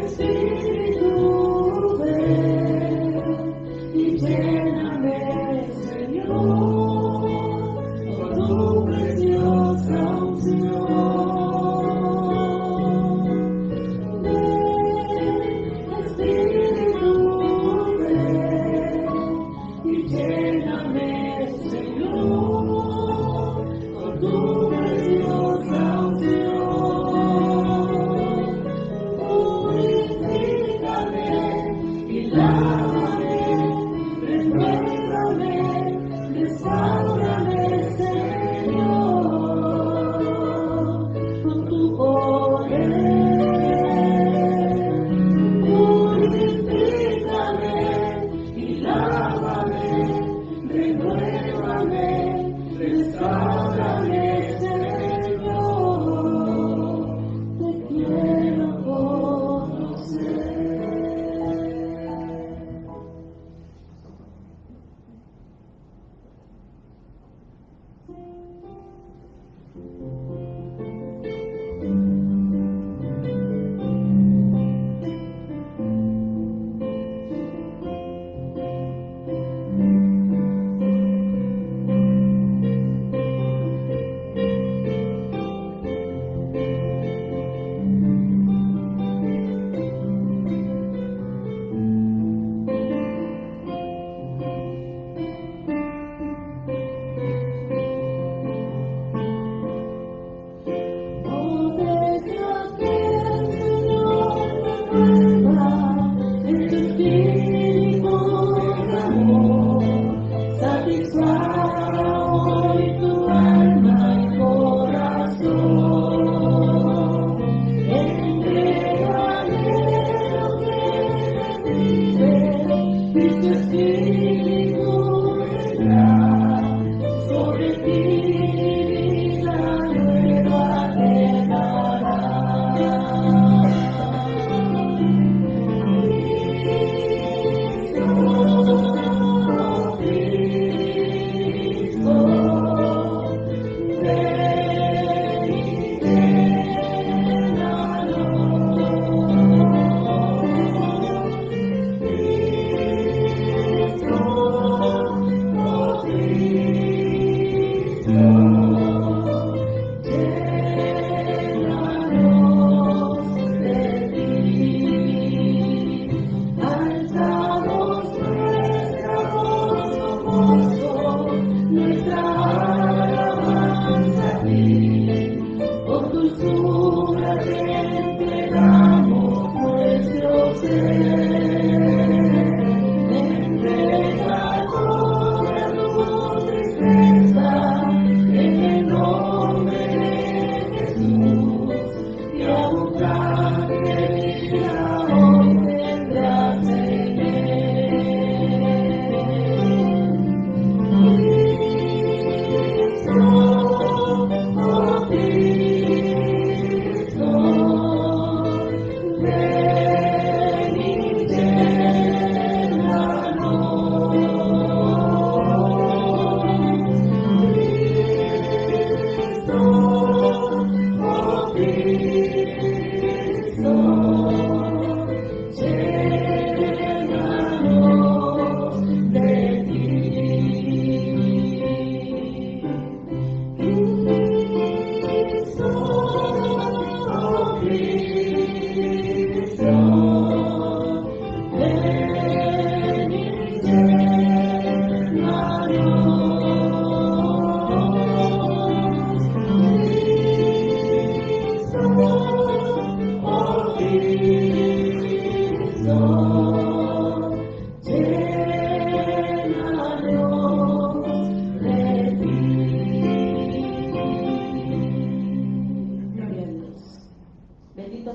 Espíritu, ven.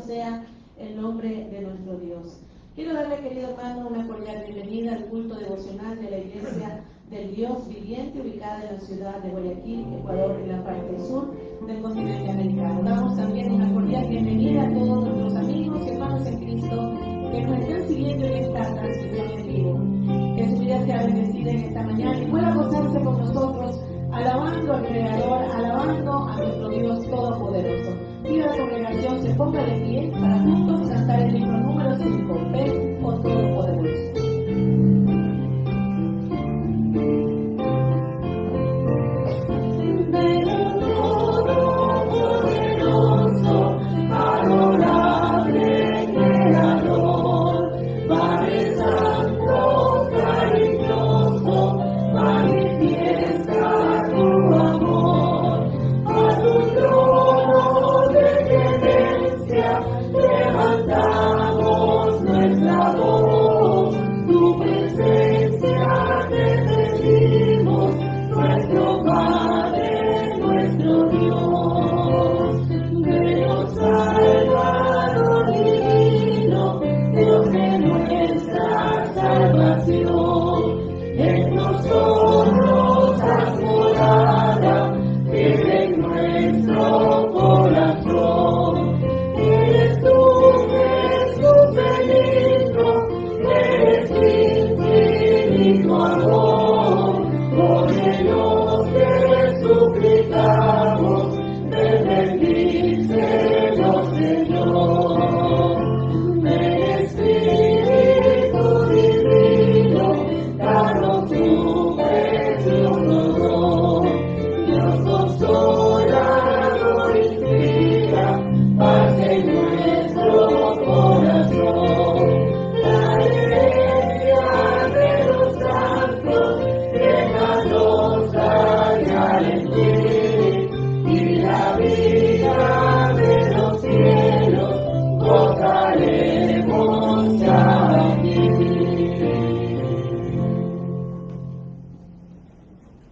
Sea el nombre de nuestro Dios. Quiero darle, querido hermano, una cordial bienvenida al culto devocional de la Iglesia del Dios Viviente, ubicada en la ciudad de Guayaquil, Ecuador, en la parte sur del continente americano. Damos también una cordial bienvenida a todos nuestros amigos y hermanos en Cristo que nos están siguiendo en esta transmisión en vivo. Que su vida sea bendecida en esta mañana y pueda gozarse con nosotros, alabando al Creador, alabando a nuestro Dios Todopoderoso. Pido a la congregación se ponga de pie para juntos cantar el libro número 5, Ven, oh Todopoderoso.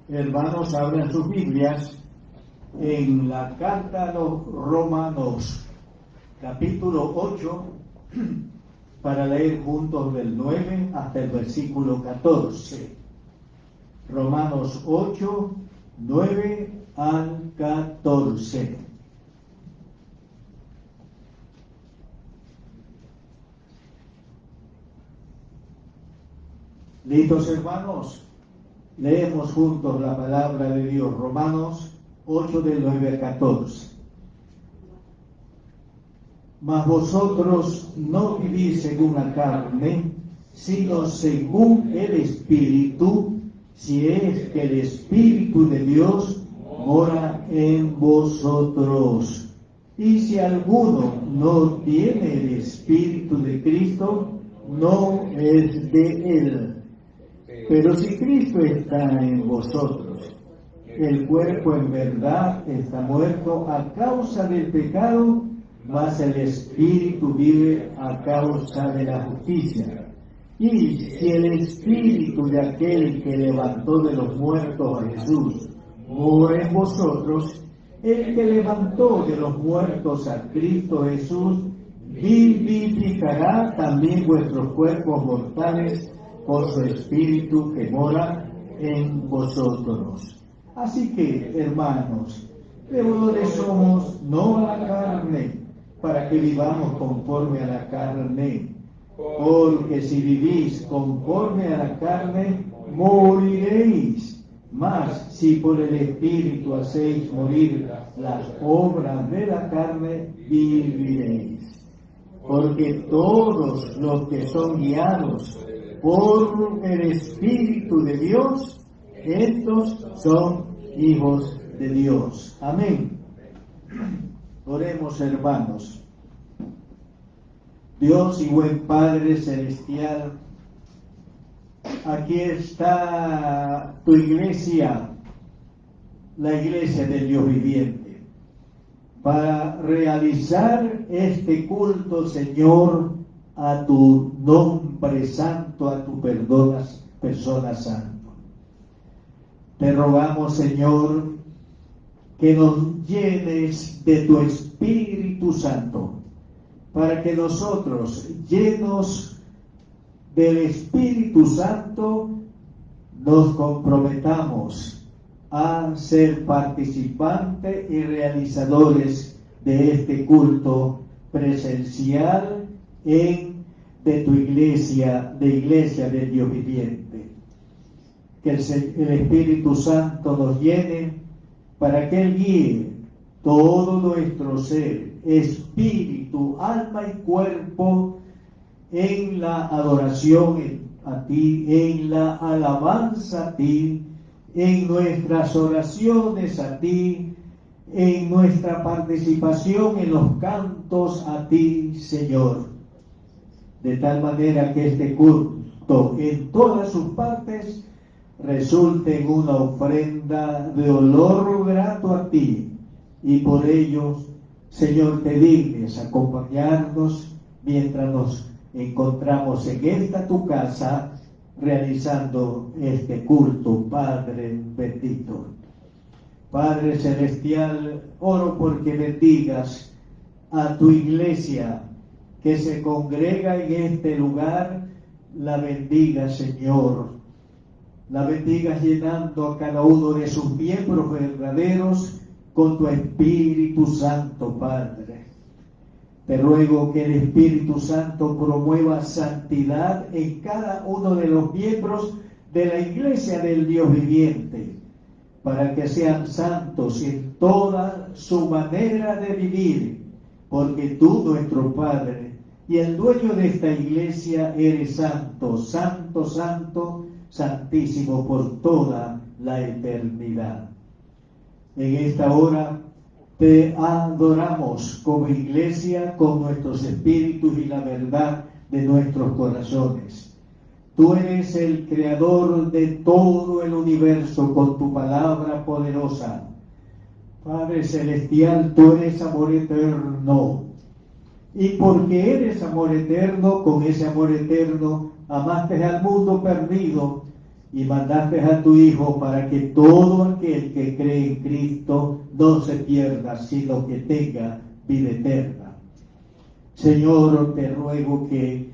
Hermanos, abran sus Biblias en la carta a los Romanos, capítulo 8, para leer juntos del 9 hasta el versículo 14. Romanos 8, 9 al 14. ¿Listos, hermanos? Leemos juntos la palabra de Dios, Romanos 8 del 9 al 14. Mas vosotros no vivís según la carne, sino según el Espíritu, si es que el Espíritu de Dios mora en vosotros. Y si alguno no tiene el Espíritu de Cristo, no es de él. Pero si Cristo está en vosotros, el cuerpo en verdad está muerto a causa del pecado, mas el Espíritu vive a causa de la justicia. Y si el Espíritu de aquel que levantó de los muertos a Jesús mora en vosotros, el que levantó de los muertos a Cristo Jesús vivificará también vuestros cuerpos mortales por su Espíritu que mora en vosotros. Así que, hermanos, deudores somos no a la carne, para que vivamos conforme a la carne. Porque si vivís conforme a la carne, moriréis. Mas si por el Espíritu hacéis morir las obras de la carne, viviréis. Porque todos los que son guiados por el Espíritu de Dios, estos son hijos de Dios. Amén. Oremos, hermanos. Dios y buen Padre Celestial, aquí está tu iglesia, la iglesia del Dios viviente, para realizar este culto, Señor, a tu nombre santo, a tu persona santo. Te rogamos, Señor, que nos llenes de tu Espíritu Santo, para que nosotros, llenos del Espíritu Santo, nos comprometamos a ser participantes y realizadores de este culto presencial de tu iglesia, de Iglesia del Dios Viviente. Que el Espíritu Santo nos llene para que Él guíe todo nuestro ser, espíritu, alma y cuerpo, en la adoración a ti, en la alabanza a ti, en nuestras oraciones a ti, en nuestra participación en los cantos a ti, Señor. De tal manera que este culto en todas sus partes resulte en una ofrenda de olor grato a ti, y por ello, Señor, te dignes acompañarnos mientras nos encontramos en esta tu casa realizando este culto, Padre bendito. Padre celestial, oro porque bendigas a tu iglesia que se congrega en este lugar, la bendiga, Señor. La bendigas llenando a cada uno de sus miembros verdaderos con tu Espíritu Santo, Padre. Te ruego que el Espíritu Santo promueva santidad en cada uno de los miembros de la Iglesia del Dios Viviente, para que sean santos en toda su manera de vivir, porque tú, nuestro Padre, y el dueño de esta Iglesia, eres santo, santo, santo, santísimo por toda la eternidad. En esta hora te adoramos como iglesia con nuestros espíritus y la verdad de nuestros corazones. Tú eres el creador de todo el universo con tu palabra poderosa. Padre celestial, tú eres amor eterno. Y porque eres amor eterno, con ese amor eterno amaste al mundo perdido y mandaste a tu Hijo para que todo aquel que cree en Cristo no se pierda, sino que tenga vida eterna. Señor, te ruego que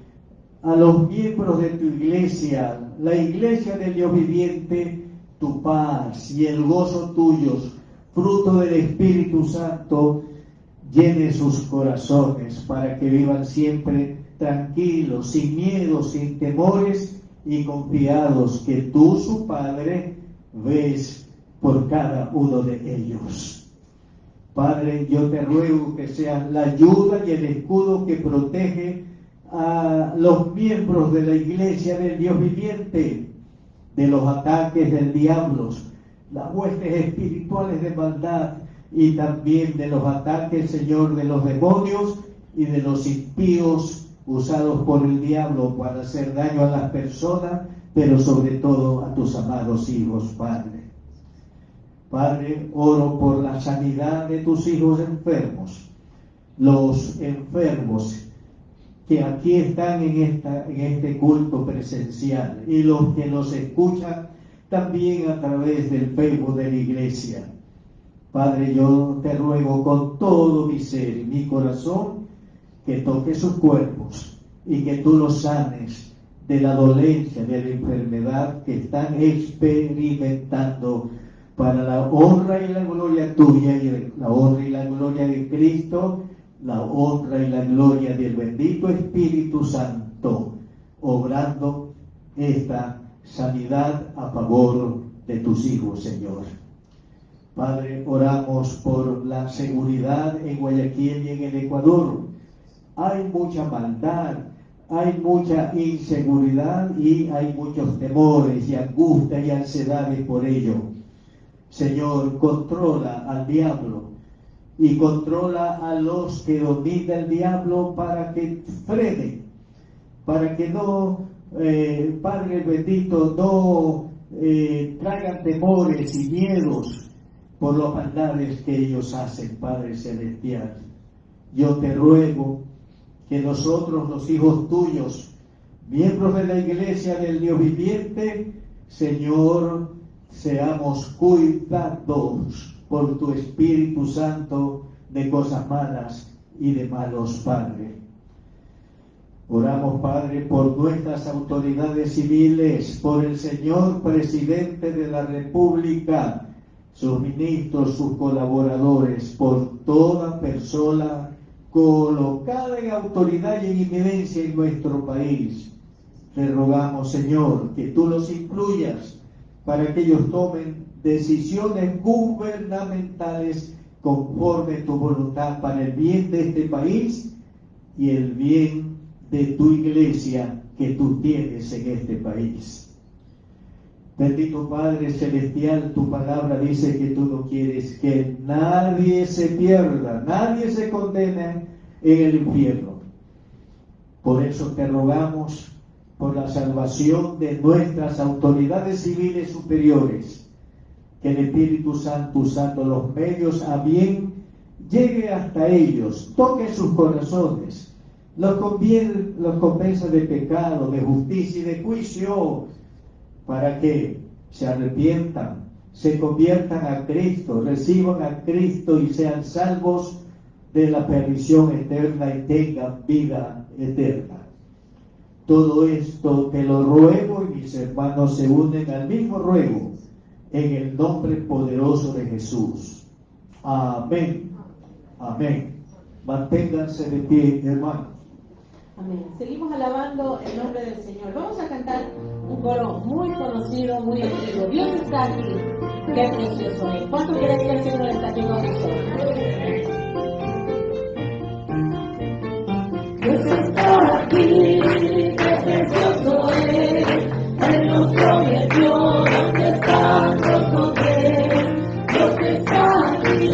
a los miembros de tu iglesia, la Iglesia del Dios Viviente, tu paz y el gozo tuyos, fruto del Espíritu Santo, llene sus corazones para que vivan siempre tranquilos, sin miedo, sin temores y confiados que tú, su Padre, ves por cada uno de ellos. Padre, yo te ruego que seas la ayuda y el escudo que protege a los miembros de la Iglesia del Dios Viviente de los ataques del diablo, las huestes espirituales de maldad, y también de los ataques, Señor, de los demonios y de los impíos usados por el diablo para hacer daño a las personas, pero sobre todo a tus amados hijos, Padre. Padre, oro por la sanidad de tus hijos enfermos, los enfermos que aquí están en este culto presencial y los que los escuchan también a través del Facebook de la iglesia. Padre, yo te ruego con todo mi ser y mi corazón que toques sus cuerpos y que tú los sanes de la dolencia, de la enfermedad que están experimentando, para la honra y la gloria tuya y la honra y la gloria de Cristo, la honra y la gloria del bendito Espíritu Santo, obrando esta sanidad a favor de tus hijos, Señor. Padre, oramos por la seguridad en Guayaquil y en el Ecuador. Hay mucha maldad, hay mucha inseguridad y hay muchos temores y angustias y ansiedades por ello. Señor, controla al diablo y controla a los que domina el diablo para que frenen, para que no, Padre bendito, no traigan temores y miedos por las maldades que ellos hacen, Padre celestial. Yo te ruego que nosotros, los hijos tuyos, miembros de la iglesia del Dios viviente, Señor, seamos cuidados por tu Espíritu Santo de cosas malas y de malos padres. Oramos, Padre, por nuestras autoridades civiles, por el señor presidente de la República, sus ministros, sus colaboradores, por toda persona colocada en autoridad y en inminencia en nuestro país. Te rogamos, Señor, que tú los incluyas para que ellos tomen decisiones gubernamentales conforme a tu voluntad para el bien de este país y el bien de tu iglesia que tú tienes en este país. Bendito Padre Celestial, tu palabra dice que tú no quieres que nadie se pierda, nadie se condene en el infierno. Por eso te rogamos por la salvación de nuestras autoridades civiles superiores, que el Espíritu Santo, usando los medios a bien, llegue hasta ellos, toque sus corazones, los convenza de pecado, de justicia y de juicio, para que se arrepientan, se conviertan a Cristo, reciban a Cristo y sean salvos de la perdición eterna y tengan vida eterna. Todo esto te lo ruego y mis hermanos se unen al mismo ruego en el nombre poderoso de Jesús. Amén. Amén. Manténganse de pie, hermanos. Amén. Seguimos alabando el nombre del Señor. Vamos a cantar un coro muy conocido, muy antiguo. Dios está aquí. Qué precioso es. ¿Cuánto creen que el Señor está aquí con nosotros? Dios está aquí. Qué precioso es. Él nos prometió dónde están los poderes. Dios está aquí.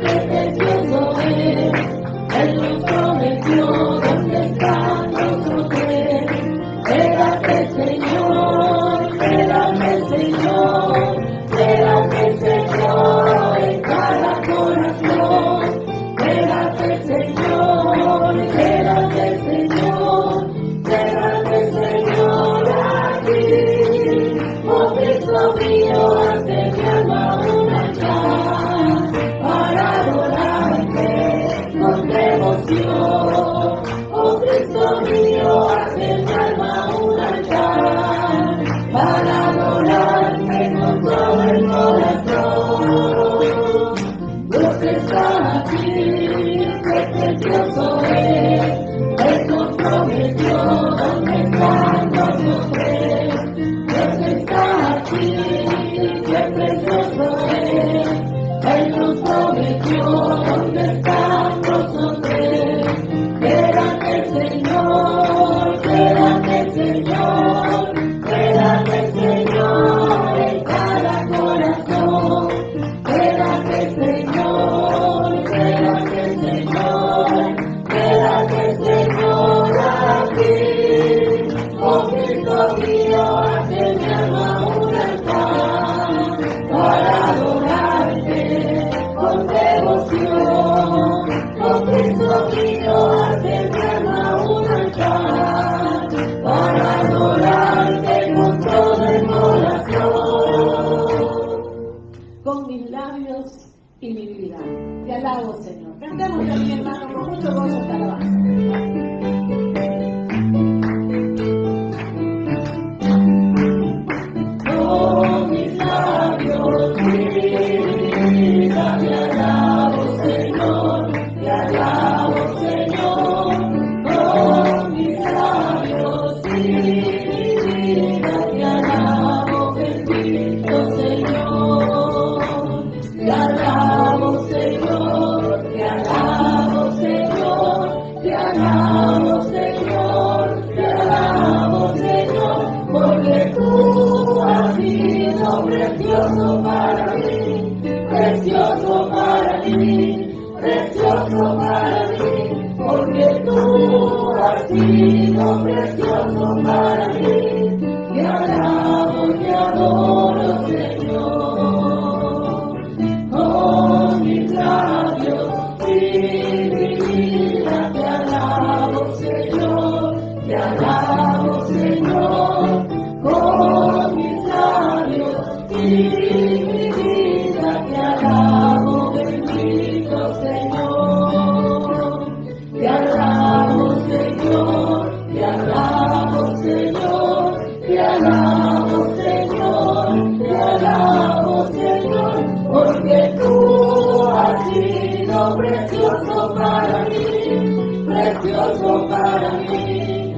Qué precioso es. Él nos prometió dónde están los poderes. Quédate, Señor, quédate, Señor, quédate, Señor, en cada corazón. Quédate, Señor, quédate, Señor, quédate, Señor, aquí. Oh Cristo mío, hace mi alma un altar para adorarte con devoción. Oh Cristo mío, hace mi alma un altar para adorarte con todo el corazón. Dios está aquí, qué precioso es. Él nos prometió dónde están los tres. Dios está aquí, qué precioso es. Él nos prometió dónde están los tres. Quédate, Señor, quédate, Señor, quédate, Señor, en cada corazón. Quédate, Señor, quédate, Señor, quédate, Señor, aquí. Oh Cristo mío, hace mi alma un altar para adorarte con devoción. Oh Cristo mío, hace mi alma un altar para adorarte con todo el corazón. Con mis labios y mi vida. Te alabo, Señor. Cantemos también, hermano, con mucho gozo esta alabanza. Con mis labios, vida, te alabo, Señor, te alabo, Señor. Con mis labios, vida, te alabo, bendito Señor. Te alabo, Señor, te alabo, Señor, te alabo, Señor, te alabo, Señor, porque tú has sido precioso para mí, precioso para mí, precioso para mí, porque tú has sido precioso para mí. Te alabo, te adoro, Señor. Con mis labios y mi vida te alabo. precioso para mí,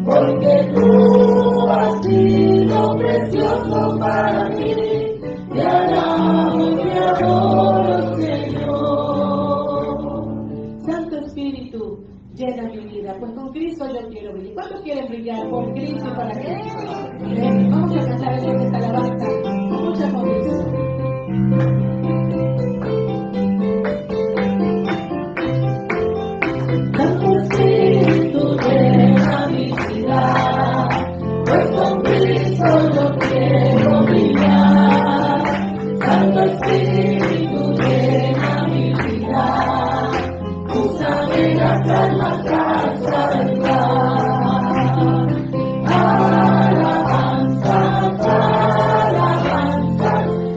porque tú has sido precioso para mí. Te alabo, te adoro, Señor. Santo Espíritu, llena mi vida, pues con Cristo yo quiero brillar. ¿Cuántos quieren brillar por Cristo y para Cristo? Vamos a cantar esta alabanza con mucha convicción. Santo Espíritu, llena mi vida, pues con Cristo yo quiero brillar. Santo Espíritu, llena mi vida, úsame las almas a salvar. Alabanzas, alabanzas,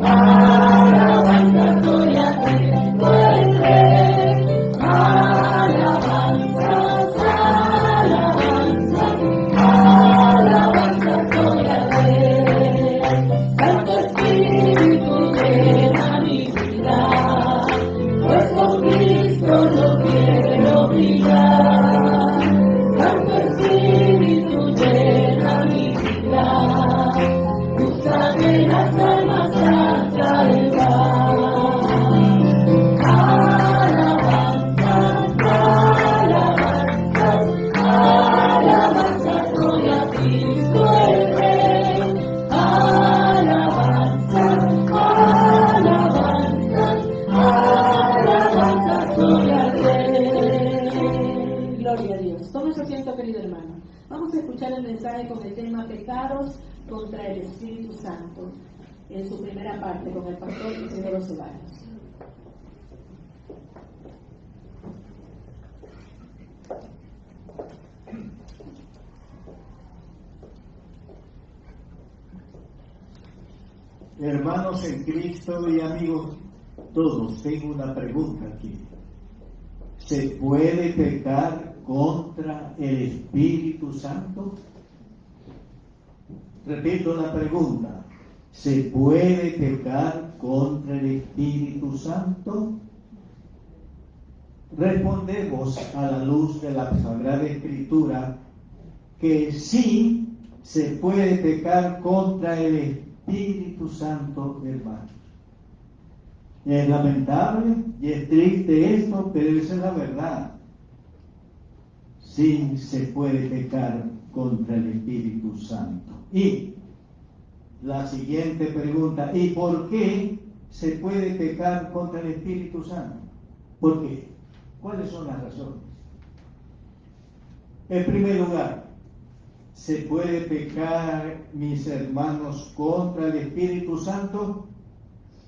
alabanzas, soy a Cristo el Rey. Alabanzas, alabanzas, alabanzas, soy al Rey. Santo Espíritu, llena mi vida, pues con Cristo yo quiero brillar. Santo Espíritu, llena mi vida, úsame las almas a salvar. Alabanzas, alabanzas, alabanzas, soy a Cristo el Rey. Alabanzas, alabanzas, alabanzas, soy al Rey. Gloria a Dios. Tome su asiento, querido hermano. Vamos a escuchar el mensaje con el tema Pecados contra el Espíritu Santo, en su primera parte, con el pastor Isidoro Ceballos. Hermanos en Cristo y amigos todos, tengo una pregunta aquí. ¿Se puede pecar contra el Espíritu Santo? Repito la pregunta. ¿Se puede pecar contra el Espíritu Santo? Respondemos a la luz de la Sagrada Escritura que sí se puede pecar contra el Espíritu Santo, hermanos. Es lamentable y es triste esto, pero esa es la verdad. Sí se puede pecar contra el Espíritu Santo. Y la siguiente pregunta, ¿y por qué se puede pecar contra el Espíritu Santo? ¿Por qué? ¿Cuáles son las razones? En primer lugar, ¿se puede pecar, mis hermanos, contra el Espíritu Santo?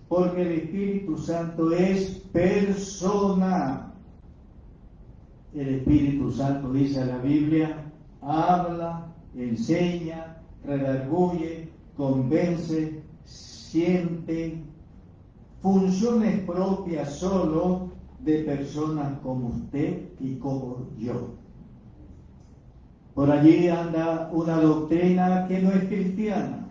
Porque el Espíritu Santo es persona. El Espíritu Santo, dice la Biblia, habla, enseña, redarguye, convence, siente, funciones propias solo de personas como usted y como yo. Por allí anda una doctrina que no es cristiana,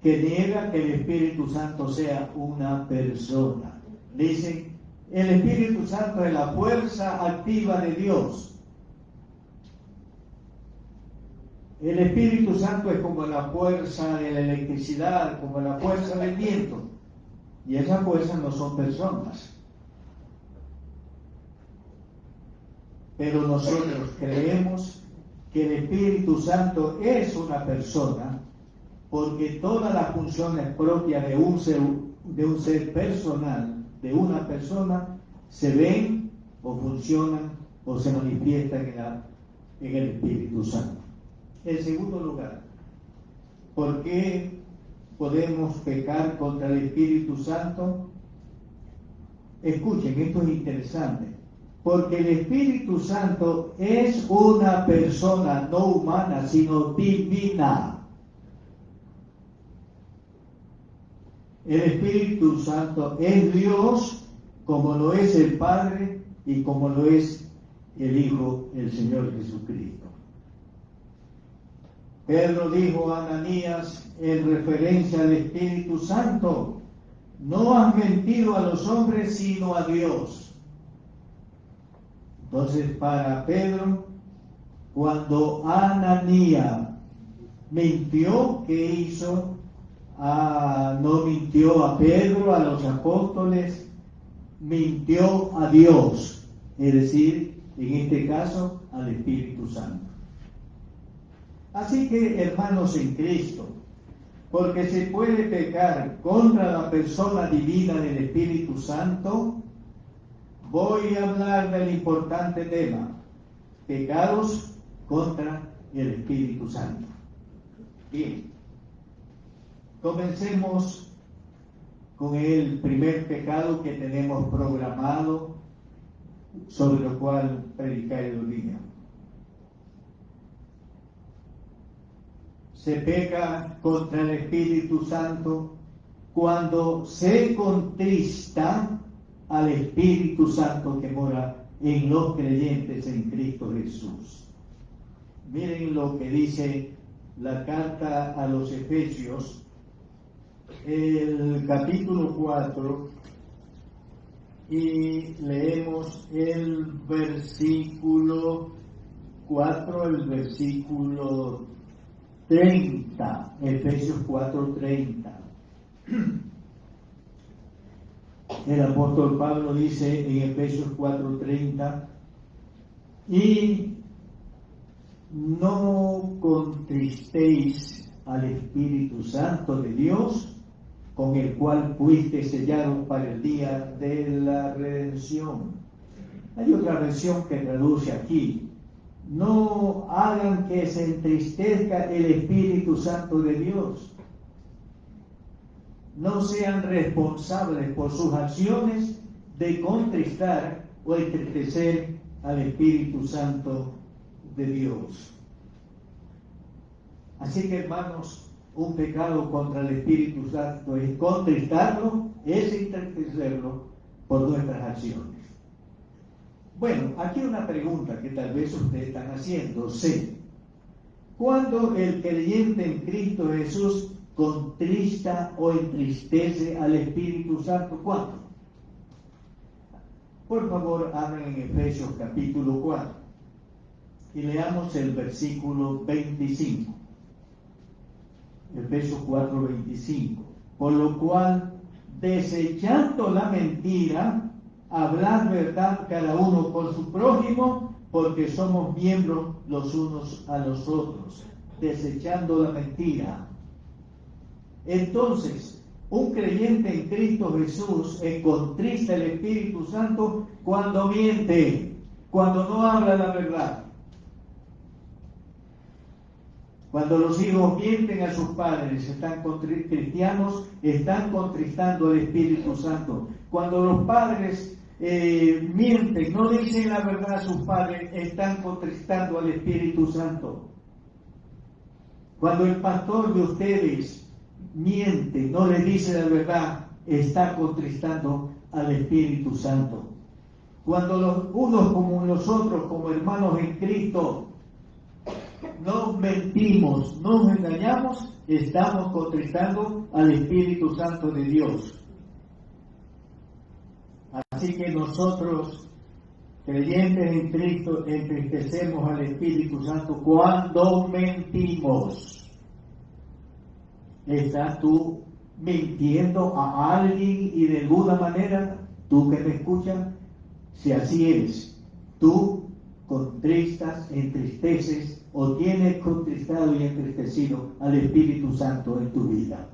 que niega que el Espíritu Santo sea una persona. Dicen, el Espíritu Santo es la fuerza activa de Dios. El Espíritu Santo es como la fuerza de la electricidad, como la fuerza del viento. Y esas fuerzas no son personas. Pero nosotros creemos que el Espíritu Santo es una persona, porque todas las funciones propias de un ser personal, de una persona, se ven o funcionan o se manifiestan en el Espíritu Santo. En segundo lugar, ¿por qué podemos pecar contra el Espíritu Santo? Escuchen, esto es interesante. Porque el Espíritu Santo es una persona no humana, sino divina. El Espíritu Santo es Dios, como lo es el Padre y como lo es el Hijo, el Señor Jesucristo. Pedro dijo a Ananías en referencia al Espíritu Santo, no has mentido a los hombres sino a Dios. Entonces, para Pedro, cuando Ananías mintió, ¿qué hizo? No mintió a Pedro, a los apóstoles, mintió a Dios, es decir, en este caso, al Espíritu Santo. Así que, hermanos en Cristo, porque se puede pecar contra la persona divina del Espíritu Santo, voy a hablar del importante tema: pecados contra el Espíritu Santo. Bien, comencemos con el primer pecado que tenemos programado, sobre lo cual predicar el día. Se peca contra el Espíritu Santo cuando se contrista al Espíritu Santo que mora en los creyentes en Cristo Jesús. Miren lo que dice la carta a los Efesios, el capítulo 4, y leemos el versículo 4, el versículo 30, Efesios 4:30. El apóstol Pablo dice en Efesios 4:30: y no contristéis al Espíritu Santo de Dios, con el cual fuiste sellados para el día de la redención. Hay otra versión que traduce aquí: no hagan que se entristezca el Espíritu Santo de Dios. No sean responsables por sus acciones de contristar o entristecer al Espíritu Santo de Dios. Así que, hermanos, un pecado contra el Espíritu Santo es contristarlo, es entristecerlo por nuestras acciones. Bueno, aquí una pregunta que tal vez ustedes están haciendo: ¿cuándo el creyente en Cristo Jesús contrista o entristece al Espíritu Santo? ¿Cuándo? Por favor, abran en Efesios capítulo 4 y leamos el versículo 25. Efesios 4:25. Por lo cual, desechando la mentira, hablad verdad cada uno con su prójimo, porque somos miembros los unos a los otros. Desechando la mentira. Entonces, un creyente en Cristo Jesús contrista el Espíritu Santo cuando miente, cuando no habla la verdad. Cuando los hijos mienten a sus padres, cristianos, están contristando al Espíritu Santo. Cuando los padres mienten, no dicen la verdad a sus padres, están contristando al Espíritu Santo. Cuando el pastor de ustedes miente, no les dice la verdad, está contristando al Espíritu Santo. Cuando los unos como los otros, como hermanos en Cristo, nos mentimos, nos engañamos, estamos contristando al Espíritu Santo de Dios. Así que nosotros, creyentes en Cristo, entristecemos al Espíritu Santo cuando mentimos. ¿Estás tú mintiendo a alguien y de alguna manera, tú que me escuchas, si así eres, tú contristas, entristeces o tienes contristado y entristecido al Espíritu Santo en tu vida?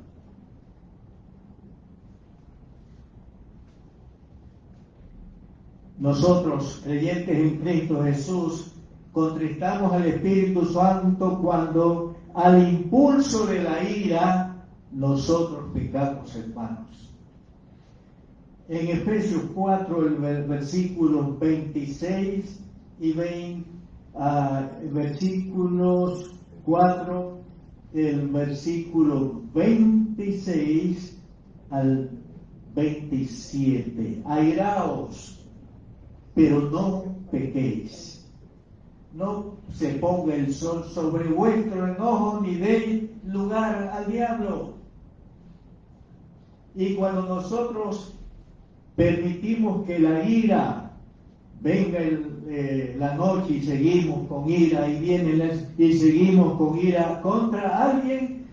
Nosotros, creyentes en Cristo Jesús, contristamos al Espíritu Santo cuando al impulso de la ira nosotros pecamos, hermanos. En Efesios 4, el versículos 26 y 20, versículos 4, el versículo 26 al 27. Airaos, pero no pequéis. No se ponga el sol sobre vuestro enojo, ni dé lugar al diablo. Y cuando nosotros permitimos que la ira venga la noche y seguimos con ira, y y seguimos con ira contra alguien,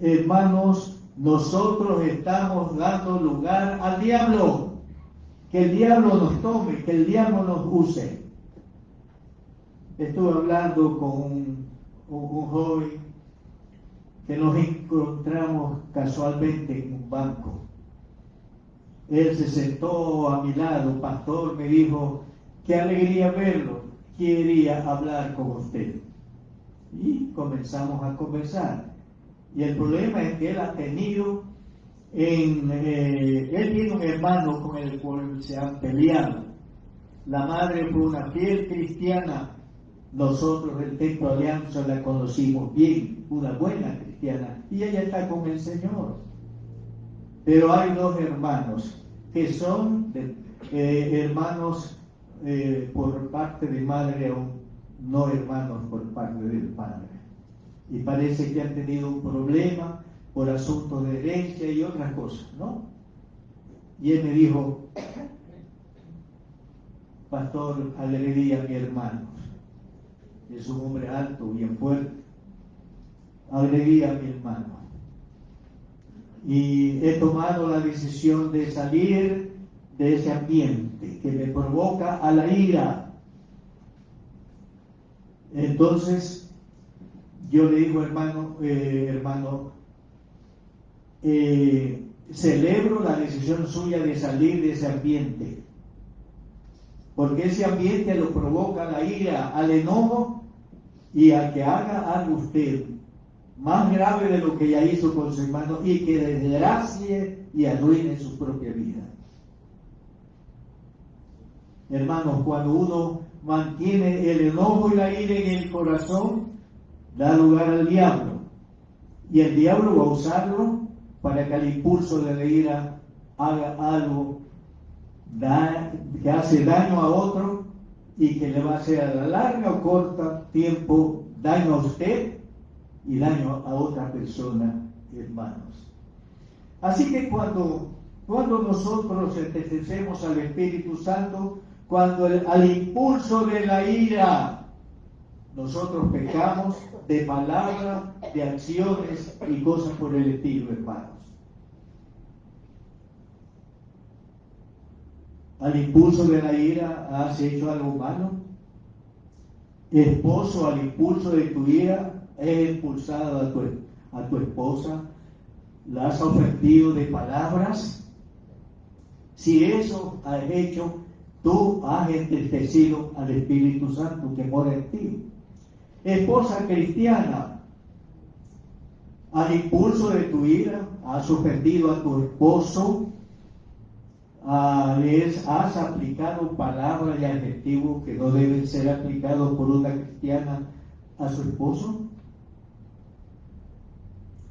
hermanos, nosotros estamos dando lugar al diablo. Que el diablo nos tome, que el diablo nos use. Estuve hablando con un joven que nos encontramos casualmente en un banco. Él se sentó a mi lado, pastor, me dijo, qué alegría verlo, quería hablar con usted. Y comenzamos a conversar. Y el problema es que él ha tenido, él tiene un hermano con el cual se han peleado. La madre fue una fiel cristiana. Nosotros el Templo Alianza la conocimos bien, una buena cristiana, y ella está con el Señor. Pero hay dos hermanos que son hermanos por parte de madre, aún no hermanos por parte del padre. Y parece que han tenido un problema por asuntos de herencia y otras cosas, ¿no? Y él me dijo, pastor, alegría a mi hermano. Es un hombre alto, bien fuerte. Alegría a mi hermano. Y he tomado la decisión de salir de ese ambiente que me provoca a la ira. Entonces, yo le digo, hermano, celebro la decisión suya de salir de ese ambiente, porque ese ambiente lo provoca la ira, al enojo y a que haga algo usted más grave de lo que ya hizo con su hermano y que desgracie y arruine su propia vida. Hermanos, cuando uno mantiene el enojo y la ira en el corazón, da lugar al diablo, y el diablo va a usarlo para que al impulso de la ira haga algo que hace daño a otro y que le va a hacer a la larga o corta tiempo daño a usted y daño a otra persona, hermanos. Así que cuando nosotros entristecemos al Espíritu Santo, cuando al impulso de la ira nosotros pecamos de palabra, de acciones y cosas por el estilo, hermanos. Al impulso de la ira has hecho algo malo. Esposo, al impulso de tu ira he impulsado a tu esposa, la has ofendido de palabras. Si eso has hecho, tú has entristecido al Espíritu Santo que mora en ti. Esposa cristiana, al impulso de tu ira has ofendido a tu esposo, has aplicado palabras y adjetivos que no deben ser aplicados por una cristiana a su esposo.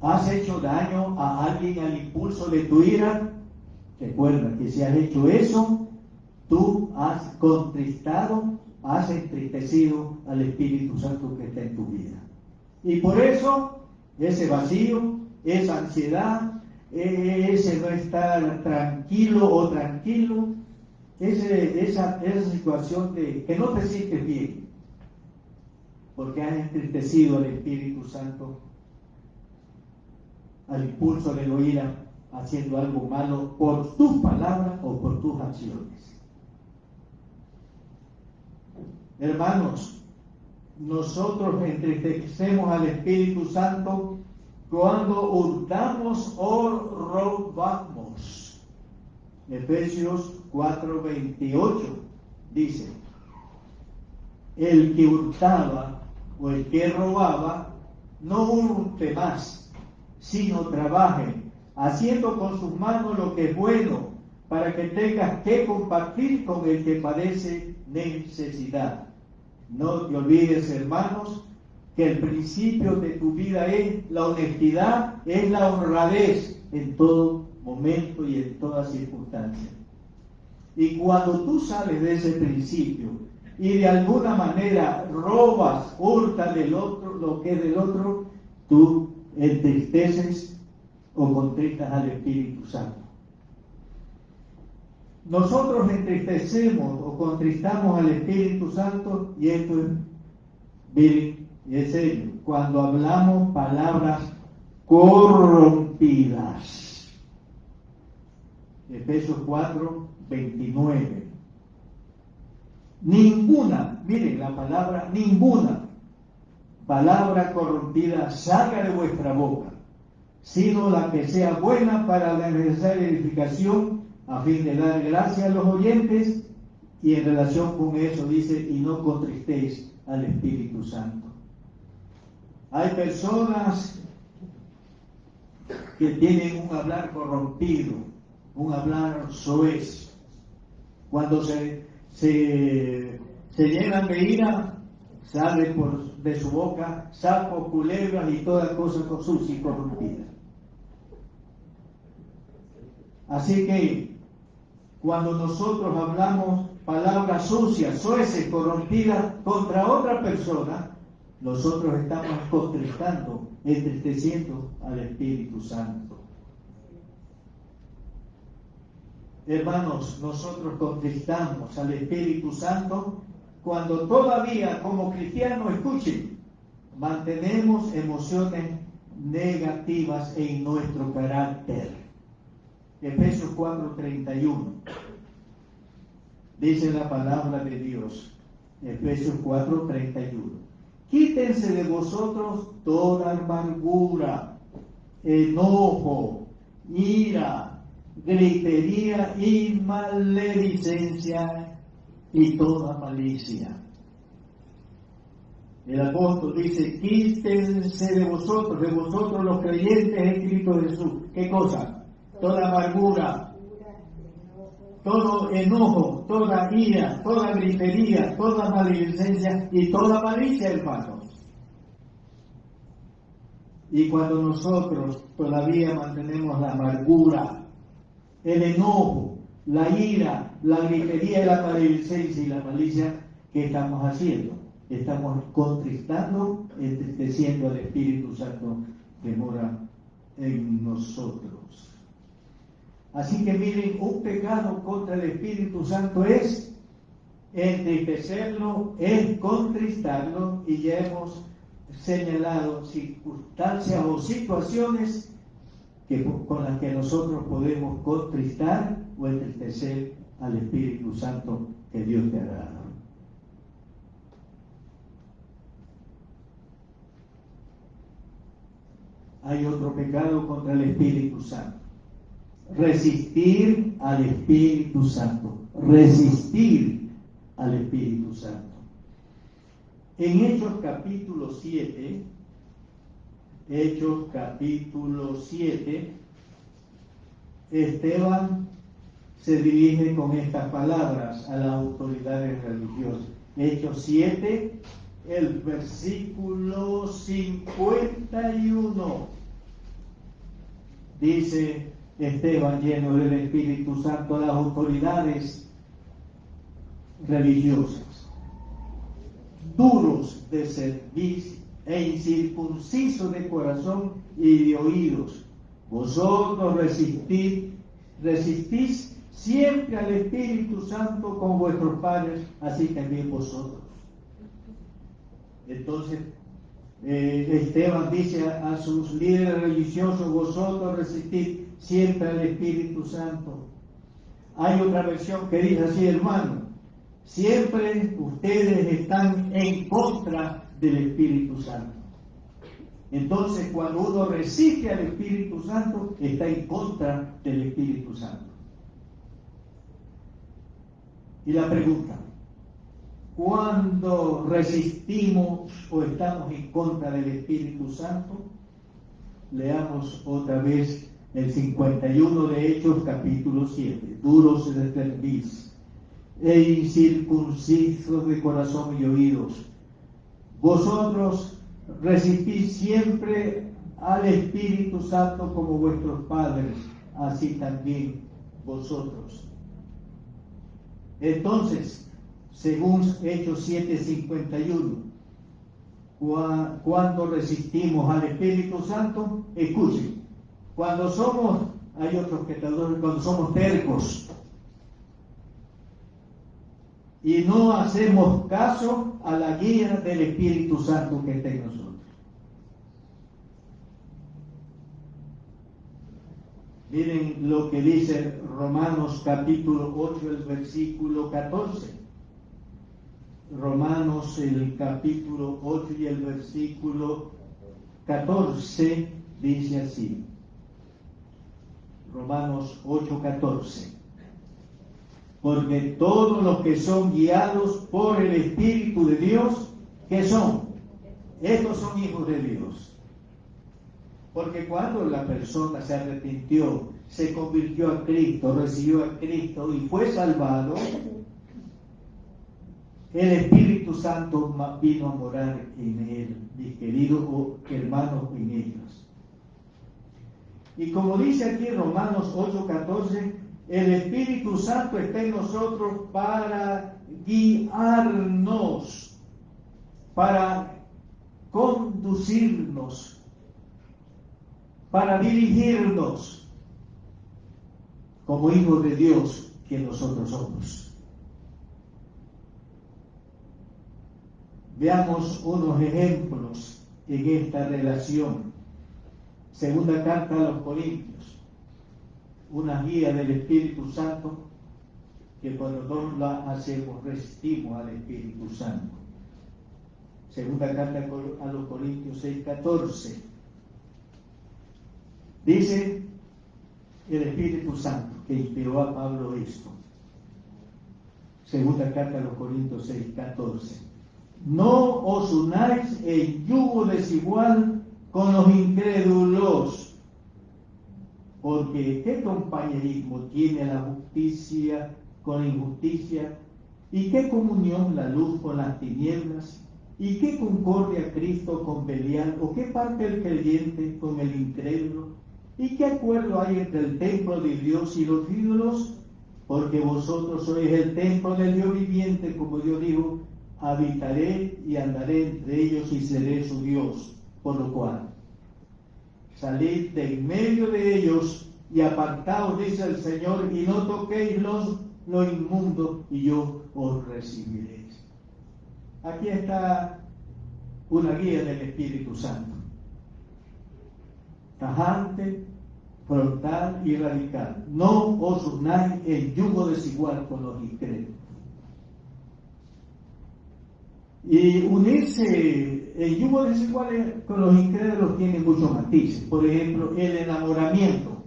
¿Has hecho daño a alguien al impulso de tu ira? Recuerda que si has hecho eso, tú has contristado, has entristecido al Espíritu Santo que está en tu vida. Y por eso, ese vacío, esa ansiedad, ese no estar tranquilo o tranquilo, esa situación de que no te sientes bien, porque has entristecido al Espíritu Santo al impulso de la ira, haciendo algo malo por tus palabras o por tus acciones. Hermanos, nosotros entristecemos al Espíritu Santo cuando hurtamos o robamos. Efesios 4:28 dice, el que hurtaba o el que robaba, no hurte más, sino trabaje, haciendo con sus manos lo que es bueno, para que tengas que compartir con el que padece necesidad. No te olvides, hermanos, que el principio de tu vida es la honestidad, es la honradez en todo momento y en toda circunstancia. Y cuando tú sales de ese principio y de alguna manera robas, hurtas del otro, lo que es del otro, tú entristeces o contristas al Espíritu Santo. nosotros entristecemos o contristamos al Espíritu Santo, y esto es bien y es serio, cuando hablamos palabras corrompidas. Efesios 4, 29. Ninguna, miren la palabra, ninguna palabra corrompida salga de vuestra boca, sino la que sea buena para la necesaria edificación, a fin de dar gracia a los oyentes. Y en relación con eso dice, y no contristéis al Espíritu Santo. Hay personas que tienen un hablar corrompido, un hablar soez. Cuando se llenan de ira, sale de su boca sapos, culebras y toda cosa sucia y corrompida. Así que cuando nosotros hablamos palabras sucias, soeces, corrompidas contra otra persona, nosotros estamos contristando, entristeciendo al Espíritu Santo. Hermanos, nosotros contristamos al Espíritu Santo cuando todavía como cristianos, escuchen, mantenemos emociones negativas en nuestro carácter. Efesios 4:31 dice la palabra de Dios. Efesios 4:31. Quítense de vosotros toda amargura, enojo, ira, gritería y maledicencia y toda malicia. El apóstol dice, quítense de vosotros los creyentes en Cristo Jesús. ¿Qué cosa? Toda amargura, todo enojo, toda ira, toda gritería, toda maledicencia y toda malicia, hermanos. Y cuando nosotros todavía mantenemos la amargura, el enojo, la ira, la gritería, la maledicencia y la malicia, ¿qué estamos haciendo? Estamos contristando, entristeciendo al Espíritu Santo que mora en nosotros. Así que miren, un pecado contra el Espíritu Santo es entristecerlo, es contristarlo, y ya hemos señalado circunstancias o situaciones con las que nosotros podemos contristar o entristecer al Espíritu Santo que Dios te ha dado. Hay otro pecado contra el Espíritu Santo. Resistir al Espíritu Santo. Resistir al Espíritu Santo. En Hechos capítulo 7, Esteban se dirige con estas palabras a las autoridades religiosas. Hechos 7, el versículo 51. Dice Esteban, lleno del Espíritu Santo, a las autoridades religiosas: duros de cerviz e incircuncisos de corazón y de oídos, vosotros resistís siempre al Espíritu Santo con vuestros padres, así también vosotros. Entonces Esteban dice a sus líderes religiosos: vosotros resistid siempre al Espíritu Santo. Hay otra versión que dice así, hermano: siempre ustedes están en contra del Espíritu Santo. Entonces, cuando uno resiste al Espíritu Santo, está en contra del Espíritu Santo. Y la pregunta: ¿cuándo resistimos o estamos en contra del Espíritu Santo? Leamos otra vez el 51 de Hechos, capítulo 7. Duros de cerviz e incircuncisos de corazón y oídos, vosotros resistís siempre al Espíritu Santo como vuestros padres, así también vosotros. Entonces, según Hechos 7:51, cuando resistimos al Espíritu Santo, escuchen, cuando somos, hay otros que cuando somos tercos, y no hacemos caso a la guía del Espíritu Santo que está en nosotros. Miren lo que dice Romanos capítulo 8, el versículo 14. Romanos el capítulo 8 y el versículo 14 dice así. Romanos 8, 14. Porque todos los que son guiados por el Espíritu de Dios, ¿qué son? Estos son hijos de Dios. Porque cuando la persona se arrepintió, se convirtió a Cristo, recibió a Cristo y fue salvado, el Espíritu Santo vino a morar en él, mis queridos hermanos, en ellos. Y como dice aquí Romanos 8:14, el Espíritu Santo está en nosotros para guiarnos, para conducirnos, para dirigirnos como hijos de Dios que nosotros somos. Veamos unos ejemplos en esta relación. Segunda carta a los Corintios, una guía del Espíritu Santo que cuando no la hacemos resistimos al Espíritu Santo. Segunda carta a los Corintios 6:14. Dice el Espíritu Santo que inspiró a Pablo esto. Segunda carta a los Corintios 6:14. No os unáis en yugo desigual con los incrédulos, porque ¿qué compañerismo tiene la justicia con la injusticia? ¿Y qué comunión la luz con las tinieblas? ¿Y qué concordia Cristo con Belial? ¿O qué parte el creyente con el incrédulo? ¿Y qué acuerdo hay entre el templo de Dios y los ídolos? Porque vosotros sois el templo del Dios viviente, como Dios dijo, habitaré y andaré entre ellos y seré su Dios. Por lo cual, salid de en medio de ellos y apartaos, dice el Señor, y no toquéis lo inmundo, y yo os recibiré. Aquí está una guía del Espíritu Santo. Tajante, frontal y radical. No os unáis en yugo desigual con los incrédulos. Y unirse en yugo desigual con los incrédulos tiene muchos matices. Por ejemplo, el enamoramiento.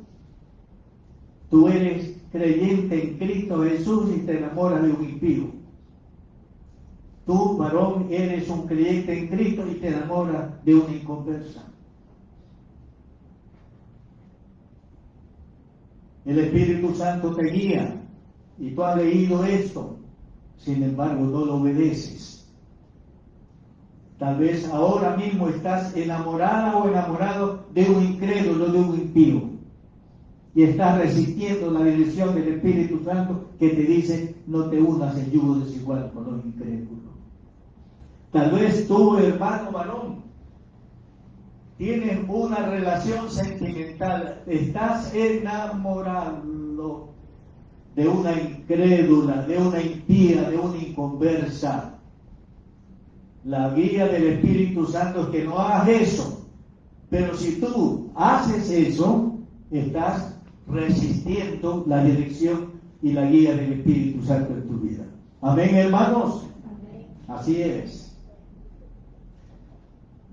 Tú eres creyente en Cristo Jesús y te enamoras de un impío. Tú, varón, eres un creyente en Cristo y te enamoras de una inconversa. El Espíritu Santo te guía y tú has leído esto, sin embargo no lo obedeces. Tal vez ahora mismo estás enamorada o enamorado de un incrédulo, de un impío, y estás resistiendo la dirección del Espíritu Santo que te dice no te unas en yugo desigual con los incrédulos. Tal vez tú, hermano varón, tienes una relación sentimental, estás enamorado de una incrédula, de una impía, de una inconversa. La guía del Espíritu Santo es que no hagas eso. Pero si tú haces eso, estás resistiendo la dirección y la guía del Espíritu Santo en tu vida. Amén, hermanos. Amén. Así es.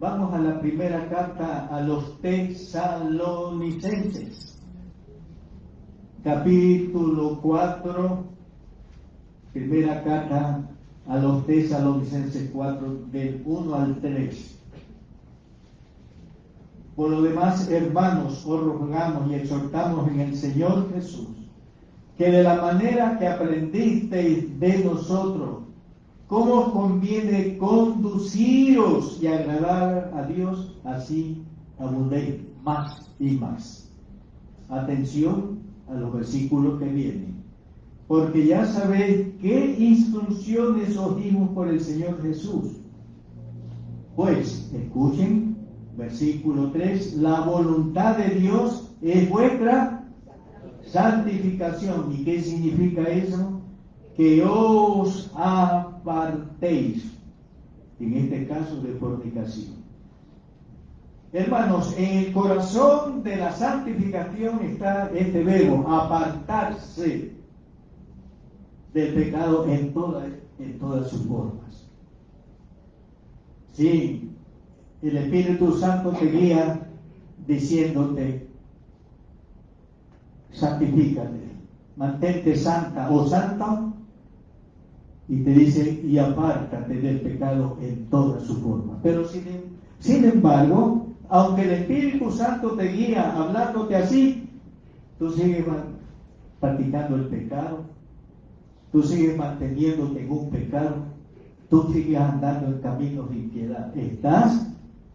Vamos a la primera carta a los Tesalonicenses. Capítulo 4, primera carta a los Tesalonicenses 4, del 1 al 3. Por lo demás, hermanos, os rogamos y exhortamos en el Señor Jesús, que de la manera que aprendisteis de nosotros, cómo os conviene conduciros y agradar a Dios, así abundéis más y más. Atención a los versículos que vienen. Porque ya sabéis qué instrucciones os dimos por el Señor Jesús. Pues, escuchen, versículo 3, la voluntad de Dios es vuestra santificación. ¿Y qué significa eso? que os apartéis, en este caso de fornicación. Hermanos, en el corazón de la santificación está este verbo, apartarse del pecado en todas sus formas. Sí, el Espíritu Santo te guía diciéndote, santifícate, mantente santa o santo, y te dice, y apártate del pecado en todas sus formas. Pero sin embargo, aunque el Espíritu Santo te guía hablándote así, tú sigues practicando el pecado, tú sigues manteniéndote en un pecado, tú sigues andando en caminos de impiedad. Estás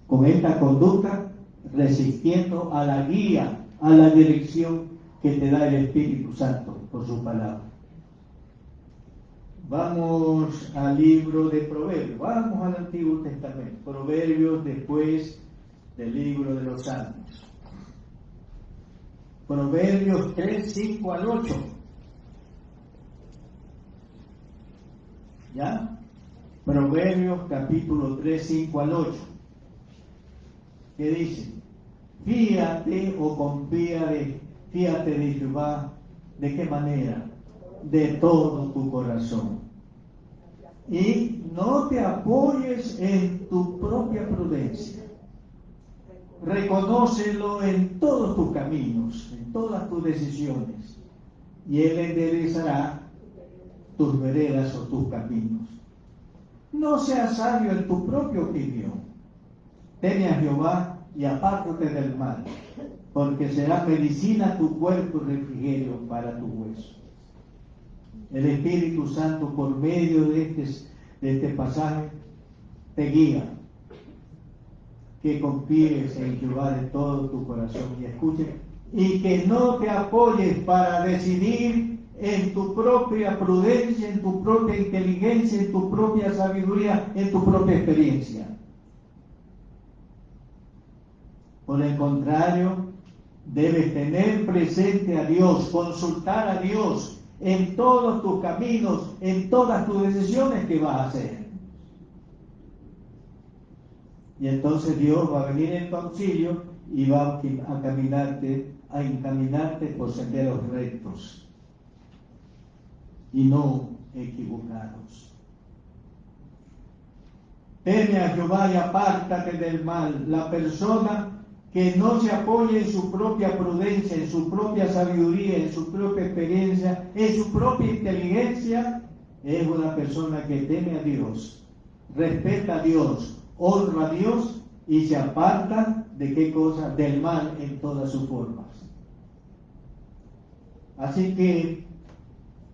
con esta conducta resistiendo a la guía, a la dirección que te da el Espíritu Santo por su palabra. Vamos al libro de Proverbios, vamos al Antiguo Testamento, Proverbios después del libro de los Salmos. Proverbios 3, 5 al 8. ¿Ya? Proverbios capítulo 3, 5 al 8. ¿Qué dice? Fíate o fíate de Jehová. ¿De qué manera? De todo tu corazón. Y no te apoyes en tu propia prudencia. Reconócelo en todos tus caminos, en todas tus decisiones, y Él enderezará tus veredas o tus caminos. No seas sabio en tu propia opinión. Teme a Jehová y apártate del mal, porque será medicina a tu cuerpo y refrigerio para tu hueso. El Espíritu Santo, por medio de este pasaje, te guía, que confíes en Jehová de todo tu corazón, y escuche, y que no te apoyes para decidir en tu propia prudencia, en tu propia inteligencia, en tu propia sabiduría, en tu propia experiencia. Por el contrario, debes tener presente a Dios, consultar a Dios en todos tus caminos, en todas tus decisiones que vas a hacer. Y entonces Dios va a venir en tu auxilio y va a encaminarte por senderos rectos y no equivocados. Teme a Jehová y apártate del mal. La persona que no se apoya en su propia prudencia, en su propia sabiduría, en su propia experiencia, en su propia inteligencia, es una persona que teme a Dios, respeta a Dios, honra a Dios y se aparta de qué cosa, del mal en todas sus formas. Así que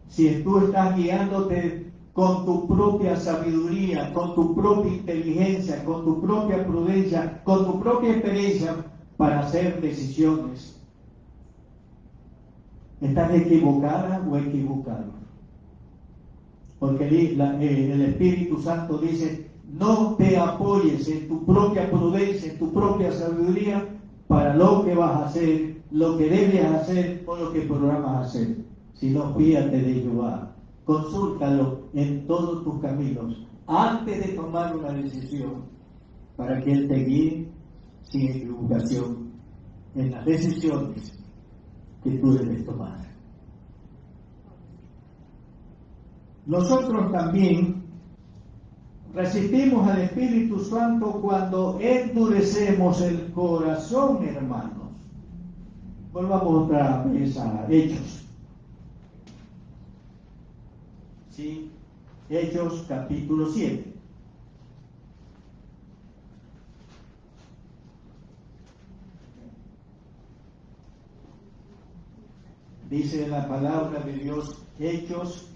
si tú estás guiándote con tu propia sabiduría, con tu propia inteligencia, con tu propia prudencia, con tu propia experiencia para hacer decisiones, ¿estás equivocada o equivocado? Porque el Espíritu Santo dice, no te apoyes en tu propia prudencia, en tu propia sabiduría para lo que vas a hacer, lo que debes hacer o lo que programas hacer, sino fíate de Jehová. Consúltalo en todos tus caminos antes de tomar una decisión, para que Él te guíe sin equivocación en las decisiones que tú debes tomar. Nosotros también resistimos al Espíritu Santo cuando endurecemos el corazón, hermanos. Volvamos otra vez a Hechos. ¿Sí? Hechos capítulo 7. Dice la palabra de Dios, Hechos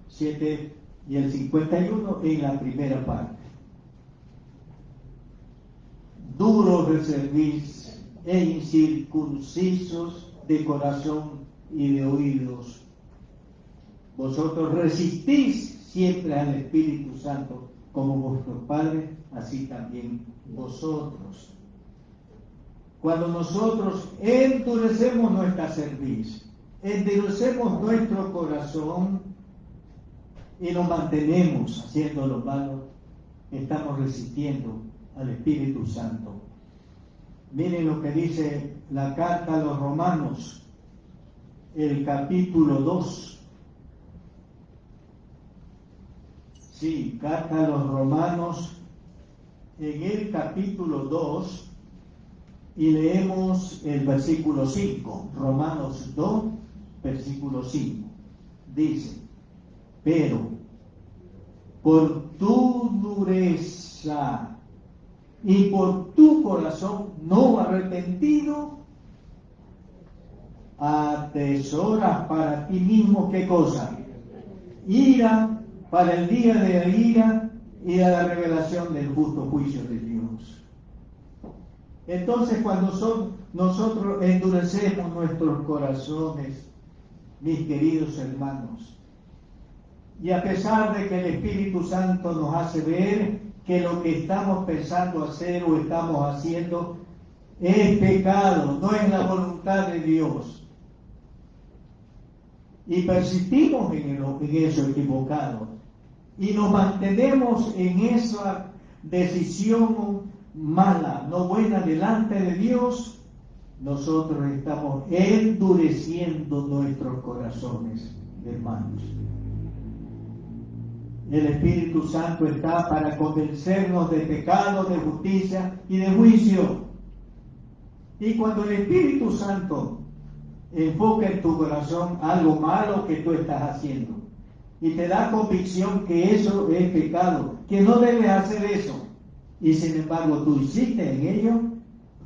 7 y el 51 en la primera parte. Duros de cerviz e incircuncisos de corazón y de oídos. Vosotros resistís siempre al Espíritu Santo, como vuestros padres, así también vosotros. Cuando nosotros endurecemos nuestra cerviz, endurecemos nuestro corazón, y nos mantenemos haciendo lo malo, estamos resistiendo al Espíritu Santo. Miren lo que dice la carta a los Romanos, el capítulo 2. Sí, carta a los Romanos, en el capítulo 2, y leemos el versículo 5. Romanos 2, versículo 5. Dice: pero por tu dureza y por tu corazón no arrepentido, atesoras para ti mismo, ¿qué cosa? Ira, para el día de la ira y a la revelación del justo juicio de Dios. Entonces, cuando nosotros endurecemos nuestros corazones, mis queridos hermanos, y a pesar de que el Espíritu Santo nos hace ver que lo que estamos pensando hacer o estamos haciendo es pecado, no es la voluntad de Dios, y persistimos en eso equivocado, y nos mantenemos en esa decisión mala, no buena delante de Dios, nosotros estamos endureciendo nuestros corazones, hermanos. El Espíritu Santo está para convencernos de pecado, de justicia y de juicio. Y cuando el Espíritu Santo enfoca en tu corazón algo malo que tú estás haciendo y te da convicción que eso es pecado, que no debes hacer eso, y sin embargo tú hiciste en ello,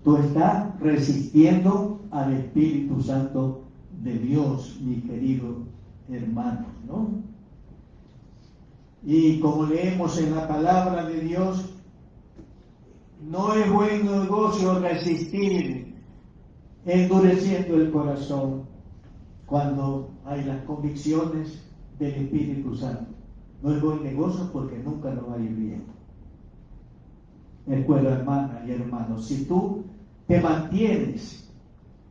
tú estás resistiendo al Espíritu Santo de Dios, mis queridos hermanos, ¿no? Y como leemos en la palabra de Dios, no es buen negocio resistir endureciendo el corazón cuando hay las convicciones del Espíritu Santo. No es buen negocio porque nunca nos va a ir bien. Recuerda, hermana y hermano, si tú te mantienes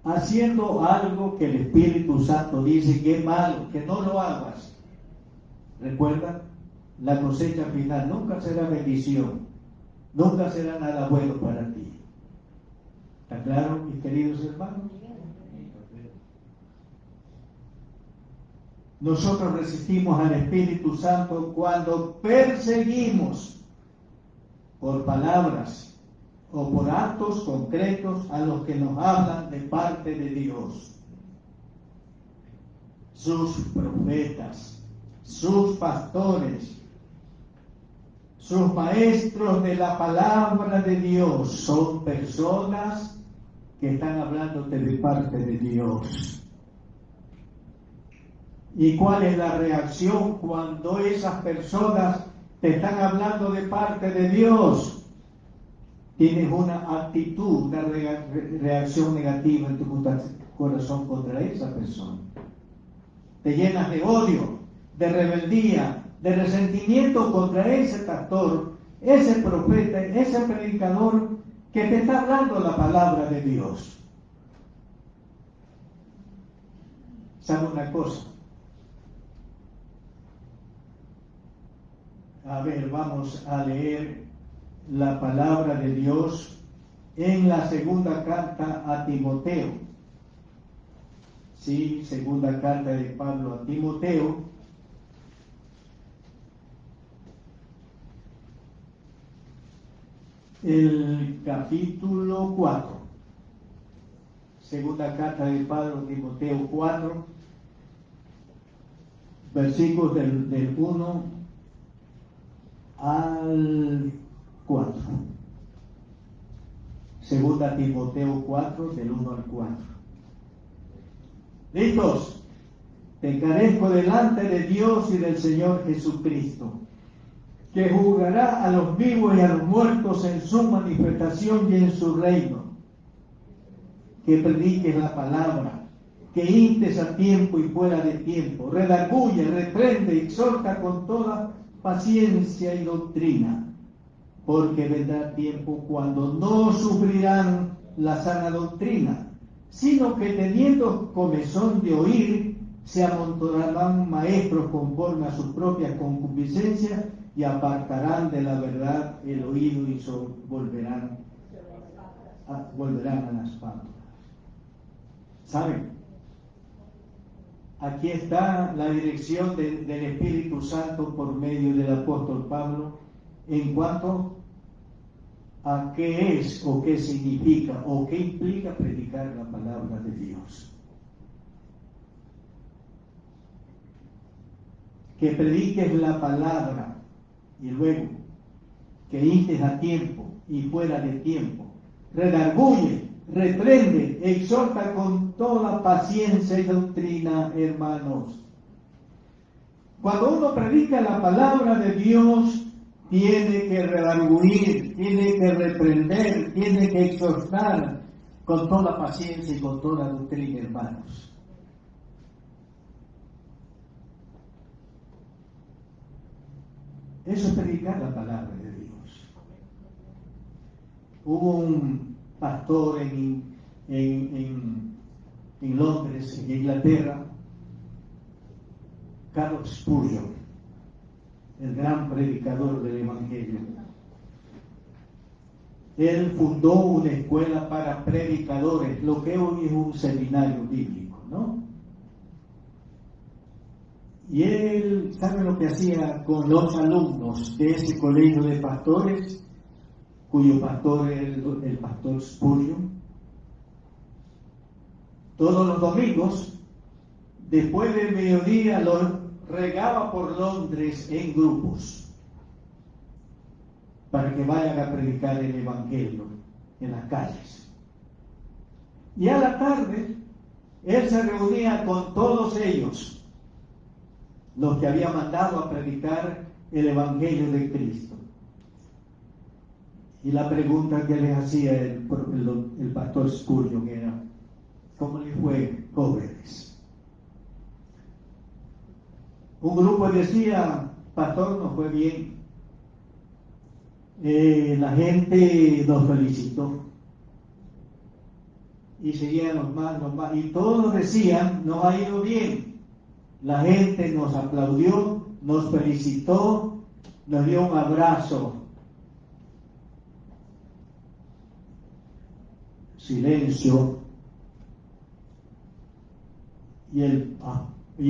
haciendo algo que el Espíritu Santo dice que es malo, que no lo hagas, recuerda, la cosecha final nunca será bendición, nunca será nada bueno para ti. ¿Está claro, mis queridos hermanos? Nosotros resistimos al Espíritu Santo cuando perseguimos por palabras o por actos concretos a los que nos hablan de parte de Dios. Sus profetas, sus pastores, sus maestros de la palabra de Dios son personas que están hablándote de parte de Dios. ¿Y cuál es la reacción cuando esas personas te están hablando de parte de Dios? Tienes una actitud, una reacción negativa en tu corazón contra esa persona. Te llenas de odio, de rebeldía, de resentimiento contra ese pastor, ese profeta, ese predicador que te está hablando la palabra de Dios. ¿Sabe una cosa? A ver, vamos a leer la palabra de Dios en la segunda carta a Timoteo. Sí, segunda carta de Pablo a Timoteo. El capítulo 4. Segunda carta de Pablo a Timoteo 4, versículos del 1 al 4. Segunda Timoteo 4, del 1 al 4. ¿Listos? Te encarezco delante de Dios y del Señor Jesucristo, que juzgará a los vivos y a los muertos en su manifestación y en su reino. Que prediques la palabra, que instes a tiempo y fuera de tiempo, redarguye, reprende, exhorta con toda paciencia y doctrina, porque vendrá tiempo cuando no sufrirán la sana doctrina, sino que teniendo comezón de oír, se amontonarán maestros conforme a sus propias concupiscencias y apartarán de la verdad el oído y volverán a las pámpanas. ¿Saben? Aquí está la dirección del Espíritu Santo por medio del apóstol Pablo en cuanto a qué es o qué significa o qué implica predicar la palabra de Dios. Que prediques la palabra y luego que instes a tiempo y fuera de tiempo, redarguye, reprende, exhorta con toda paciencia y doctrina, hermanos. Cuando uno predica la palabra de Dios, tiene que redarguir, tiene que reprender, tiene que exhortar con toda paciencia y con toda doctrina, hermanos. Eso es predicar la palabra de Dios. Hubo un pastor en Londres, en Inglaterra, Carlos Spurgeon, el gran predicador del Evangelio. Él fundó una escuela para predicadores, lo que hoy es un seminario bíblico, ¿no? Y él, ¿sabe lo que hacía con los alumnos de ese colegio de pastores, cuyo pastor era el pastor Spurgeon? Todos los domingos, después del mediodía, los regaba por Londres en grupos para que vayan a predicar el Evangelio en las calles. Y a la tarde, él se reunía con todos ellos, los que había mandado a predicar el Evangelio de Cristo. Y la pregunta que les hacía el pastor Spurgeon era: ¿cómo les fue, jóvenes? Un grupo decía: pastor, nos fue bien. La gente nos felicitó. Y seguían los más. Y todos decían: nos ha ido bien. La gente nos aplaudió, nos felicitó, nos dio un abrazo. Silencio. Y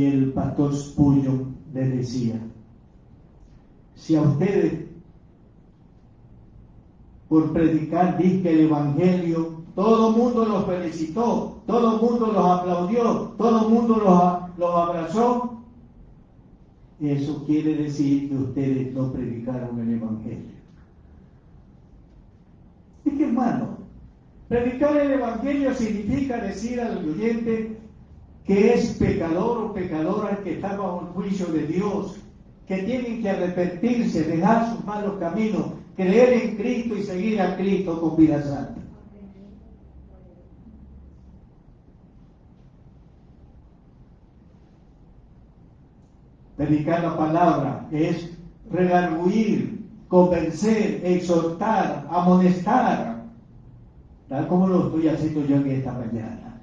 el pastor Spurgeon le decía: si a ustedes, por predicar dice el Evangelio, todo el mundo los felicitó, todo el mundo los aplaudió, todo el mundo los abrazó, eso quiere decir que ustedes no predicaron el Evangelio. Es que, hermano, predicar el Evangelio significa decir al oyente que es pecador o pecadora, que está bajo el juicio de Dios, que tienen que arrepentirse, dejar sus malos caminos, creer en Cristo y seguir a Cristo con vida santa. Predicar la palabra es redarguir, convencer, exhortar, amonestar, tal como lo estoy haciendo yo en esta mañana.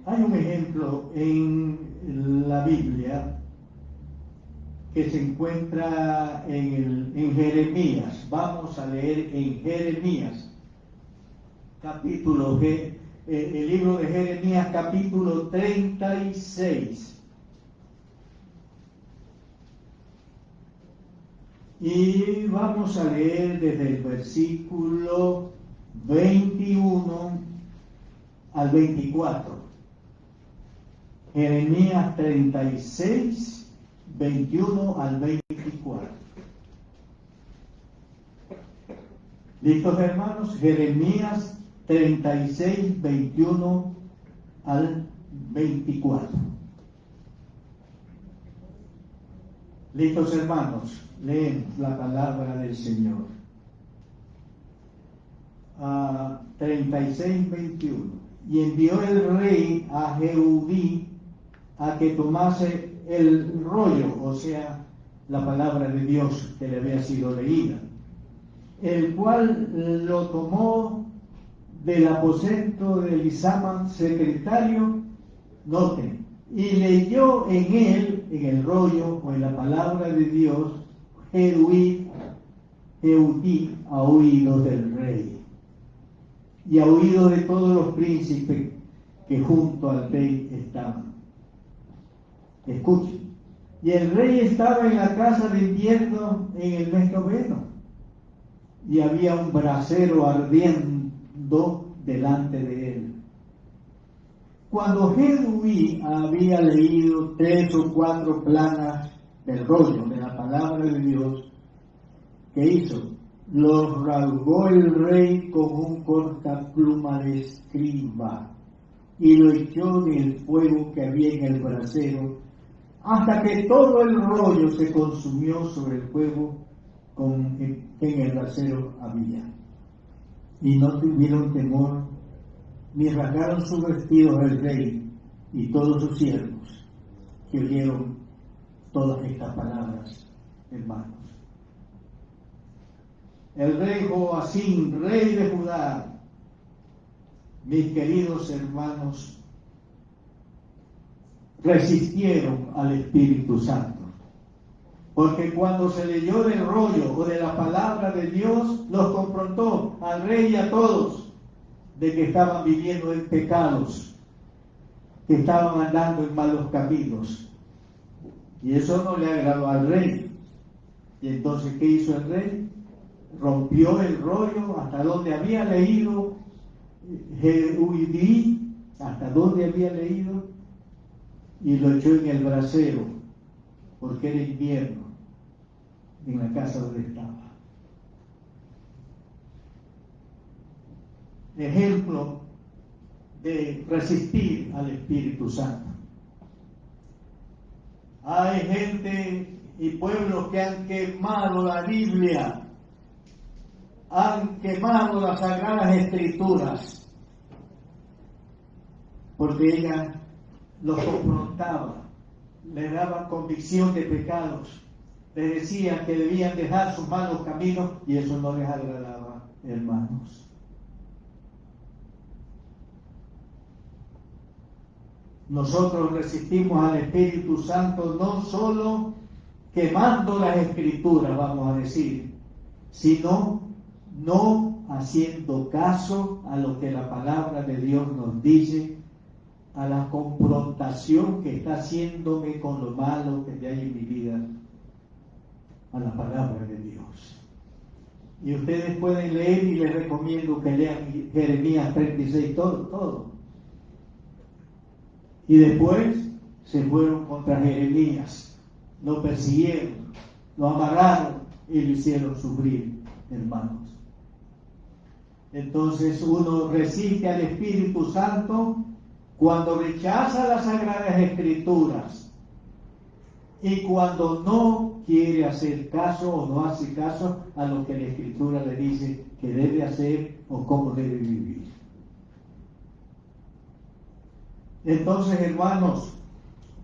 Hay un ejemplo en la Biblia que se encuentra en Jeremías. Vamos a leer en Jeremías, capítulo G. El libro de Jeremías, capítulo 36. Y vamos a leer desde el versículo 21 al 24. Jeremías 36, 21 al 24. ¿Listos, hermanos? Jeremías 36, 21 al 24. ¿Listos, hermanos? Leen la palabra del Señor. 36, 21. Y envió el rey a Jehudí a que tomase el rollo, o sea, la palabra de Dios que le había sido leída, el cual lo tomó del aposento de Elisama, secretario, noten, y leyó en él, en el rollo o en la palabra de Dios, Eudí, a oídos del rey y a oídos de todos los príncipes que junto al rey estaban. Escuchen. Y el rey estaba en la casa de invierno en el mes noveno, y había un brasero ardiendo delante de él. Cuando Jeduí había leído 3 o 4 planas del rollo de la palabra de Dios, ¿qué hizo? Los rasgó el rey con un cortapluma de escriba y lo echó en el fuego que había en el brasero, hasta que todo el rollo se consumió sobre el fuego que en el brasero había. Y no tuvieron temor, ni rasgaron sus vestidos el rey y todos sus siervos, que oyeron todas estas palabras, hermanos. El rey Joacim, rey de Judá, mis queridos hermanos, resistieron al Espíritu Santo, porque cuando se leyó del rollo o de la palabra de Dios, los confrontó al rey y a todos de que estaban viviendo en pecados, que estaban andando en malos caminos, y eso no le agradó al rey. Y entonces, ¿qué hizo el rey? Rompió el rollo hasta donde había leído Jehuidí, hasta donde había leído, y lo echó en el brasero, porque era invierno en la casa donde estaba. Ejemplo de resistir al Espíritu Santo. Hay gente y pueblos que han quemado la Biblia, han quemado las Sagradas Escrituras, porque ella los confrontaba, les daba convicción de pecados, les decía que debían dejar sus malos caminos, y eso no les agradaba, hermanos. Nosotros resistimos al Espíritu Santo no solo quemando las Escrituras, vamos a decir, sino no haciendo caso a lo que la palabra de Dios nos dice, a la confrontación que está haciéndome con lo malo que hay en mi vida, a la palabra de Dios. Y ustedes pueden leer, y les recomiendo que lean Jeremías 36, todo. Y después se fueron contra Jeremías, lo persiguieron, lo amarraron y lo hicieron sufrir, hermanos. Entonces uno resiste al Espíritu Santo cuando rechaza las Sagradas Escrituras y cuando no quiere hacer caso o no hace caso a lo que la Escritura le dice que debe hacer o cómo debe vivir. Entonces, hermanos,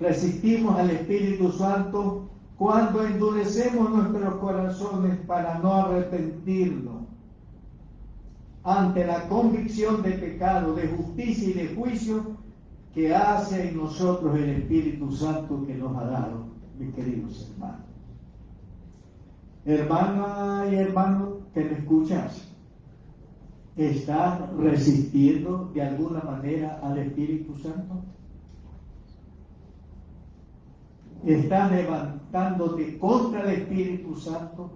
resistimos al Espíritu Santo cuando endurecemos nuestros corazones para no arrepentirnos ante la convicción de pecado, de justicia y de juicio que hace en nosotros el Espíritu Santo que nos ha dado, mis queridos hermanos. Hermana y hermano que me escuchas, ¿estás resistiendo de alguna manera al Espíritu Santo? ¿Estás levantándote contra el Espíritu Santo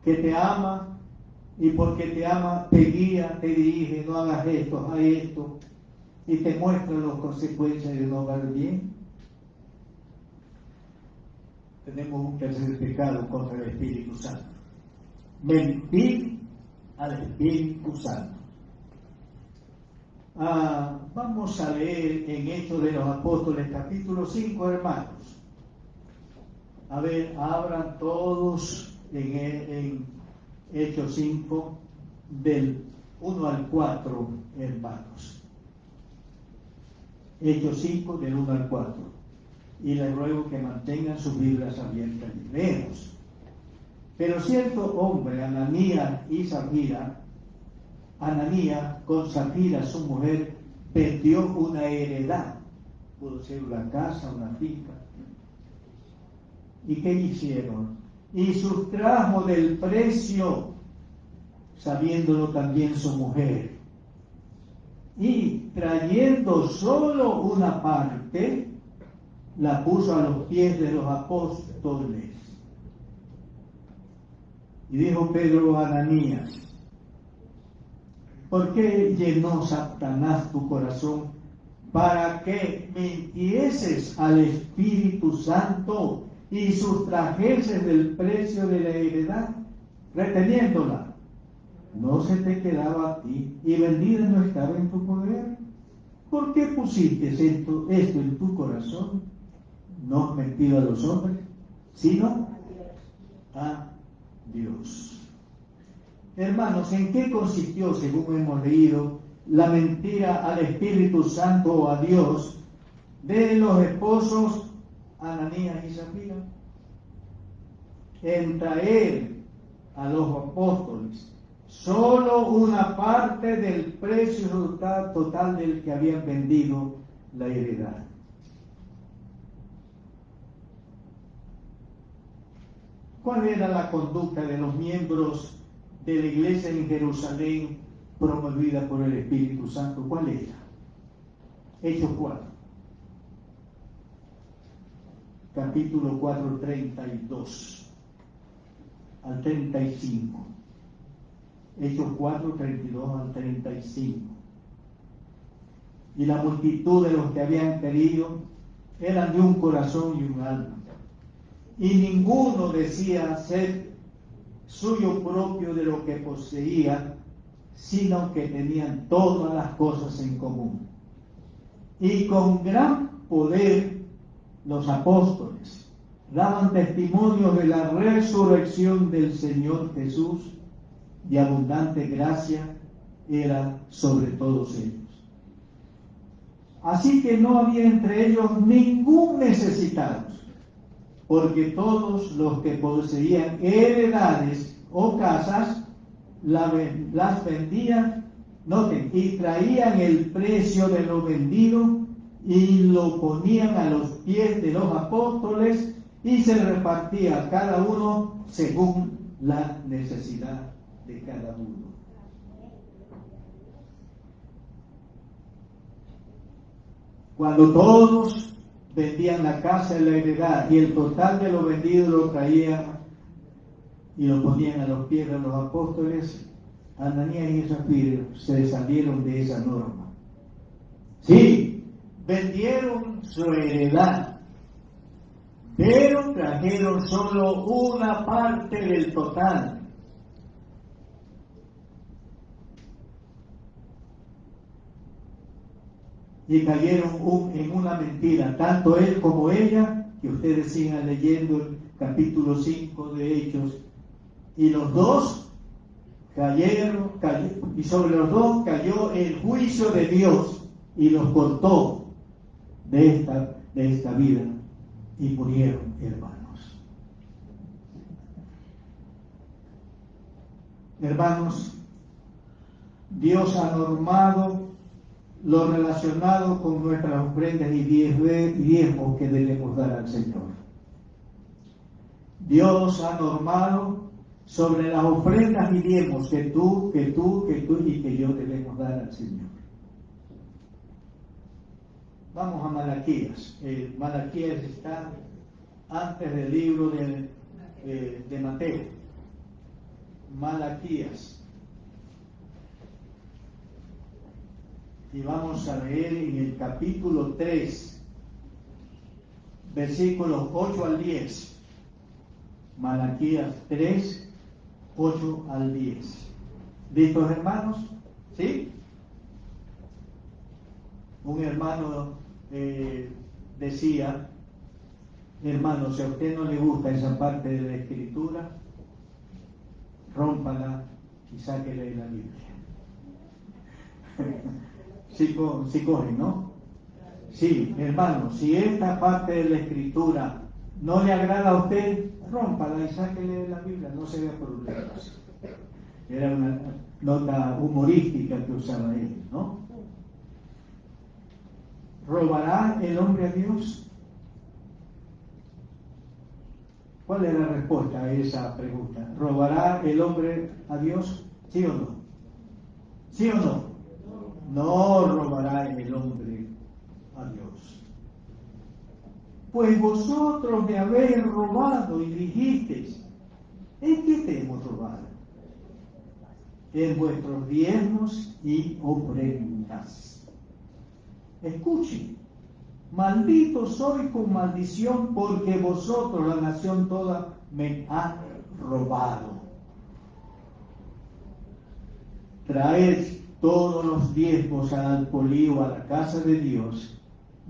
que te ama? Y porque te ama, te guía, te dirige, no hagas esto, haz esto, y te muestra las consecuencias de no hacer bien. Tenemos un tercer pecado contra el Espíritu Santo: mentir al Espíritu Santo. Vamos a leer en Hechos de los Apóstoles, capítulo 5, hermanos. A ver, abran todos en Hechos 5, del 1 al 4, hermanos. Hechos 5, del 1 al 4. Y les ruego que mantengan sus Biblias abiertas y leemos. Pero cierto hombre, Ananías y Zafira, Ananías con Zafira, su mujer, vendió una heredad. Pudo ser una casa, una finca. ¿Y qué hicieron? Y sustrajo del precio, sabiéndolo también su mujer. Y trayendo solo una parte, la puso a los pies de los apóstoles. Y dijo Pedro a Ananías: ¿por qué llenó Satanás tu corazón para que mintieses al Espíritu Santo y sustrajeses del precio de la heredad, reteniéndola? No se te quedaba a ti, y vendida no estaba en tu poder. ¿Por qué pusiste esto en tu corazón? No has mentido a los hombres, sino a Dios. Hermanos, ¿en qué consistió, según hemos leído, la mentira al Espíritu Santo o a Dios de los esposos Ananías y Zafira? En traer a los apóstoles solo una parte del precio total del que habían vendido la heredad. ¿Cuál era la conducta de los miembros de la iglesia en Jerusalén promovida por el Espíritu Santo? ¿Cuál era? Hechos 4, capítulo 4, 32 al 35. Hechos 4, 32 al 35. Y la multitud de los que habían creído eran de un corazón y un alma. Y ninguno decía ser suyo propio de lo que poseía, sino que tenían todas las cosas en común. Y con gran poder los apóstoles daban testimonio de la resurrección del Señor Jesús, y abundante gracia era sobre todos ellos. Así que no había entre ellos ningún necesitado, porque todos los que poseían heredades o casas las vendían, noten, y traían el precio de lo vendido y lo ponían a los pies de los apóstoles, y se repartía cada uno según la necesidad de cada uno. Cuando todos vendían la casa y la heredad, y el total de lo vendido lo traían y lo ponían a los pies de los apóstoles, Ananías y Zafira se salieron de esa norma. Sí, vendieron su heredad, pero trajeron solo una parte del total. Y cayeron en una mentira, tanto él como ella, que ustedes sigan leyendo el capítulo 5 de Hechos, y los dos cayeron, y sobre los dos cayó el juicio de Dios, y los cortó de esta vida, y murieron, hermanos. Hermanos, Dios ha normado lo relacionado con nuestras ofrendas y diezmos que debemos dar al Señor. Dios ha normado sobre las ofrendas y diezmos que tú y que yo debemos dar al Señor. Vamos a Malaquías. Malaquías está antes del libro de Mateo. Malaquías. Y vamos a leer en el capítulo 3, versículos 8 al 10. Malaquías 3, 8 al 10. ¿Listos, hermanos? ¿Sí? Un hermano decía: hermano, si a usted no le gusta esa parte de la Escritura, rómpala y sáquele de la Biblia. Sí cogen, ¿no? Sí, hermano, si esta parte de la Escritura no le agrada a usted, rómpala y sáquele de la Biblia, no se vea problemas. Era una nota humorística que usaba él, ¿no? ¿Robará el hombre a Dios? ¿Cuál es la respuesta a esa pregunta? ¿Robará el hombre a Dios? ¿Sí o no? ¿Sí o no? No robará el hombre a Dios. Pues vosotros me habéis robado y dijisteis, ¿en qué te hemos robado? En vuestros diezmos y ofrendas. Escuchen, maldito soy con maldición porque vosotros, la nación toda, me han robado. Traed todos los diezmos al alfolío a la casa de Dios,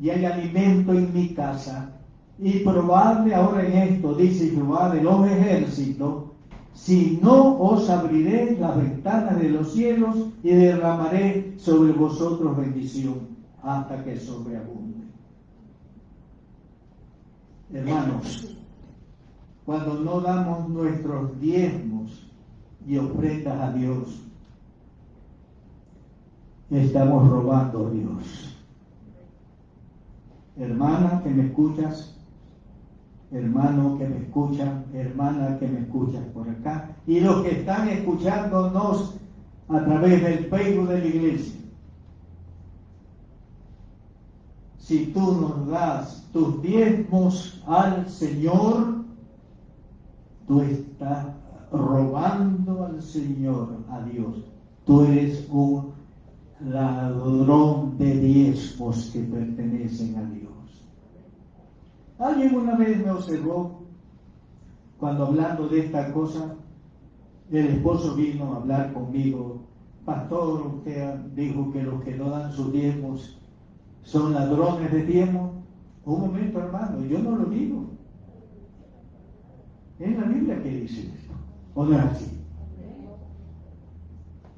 y hay alimento en mi casa, y probadme ahora en esto, dice Jehová de los ejércitos, si no os abriré las ventanas de los cielos y derramaré sobre vosotros bendición hasta que sobreabunde. Hermanos, cuando no damos nuestros diezmos y ofrendas a Dios, estamos robando a Dios. Hermana que me escuchas, hermano que me escuchan, hermana que me escuchas por acá, y los que están escuchándonos a través del Facebook de la iglesia. Si tú nos das tus diezmos al Señor, tú estás robando al Señor, a Dios. Tú eres un ladrón de diezmos que pertenecen a Dios. Alguien una vez me observó cuando hablando de esta cosa, el esposo vino a hablar conmigo. Pastor, usted dijo que los que no dan sus diezmos son ladrones de diezmos. Un momento, hermano, yo no lo digo. Es la Biblia que dice esto, ¿o no es así?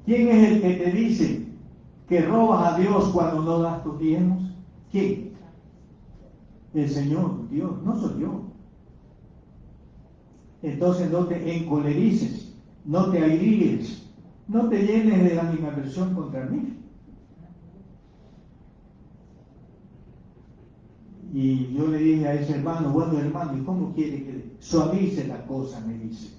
¿Quién es el que te dice que robas a Dios cuando no das tus diezmos? ¿Quién? El Señor, Dios, no soy yo. Entonces no te encolerices, no te airies, no te llenes de animadversión contra mí. Y yo le dije a ese hermano, bueno hermano, ¿y cómo quiere que suavice la cosa? Me dice.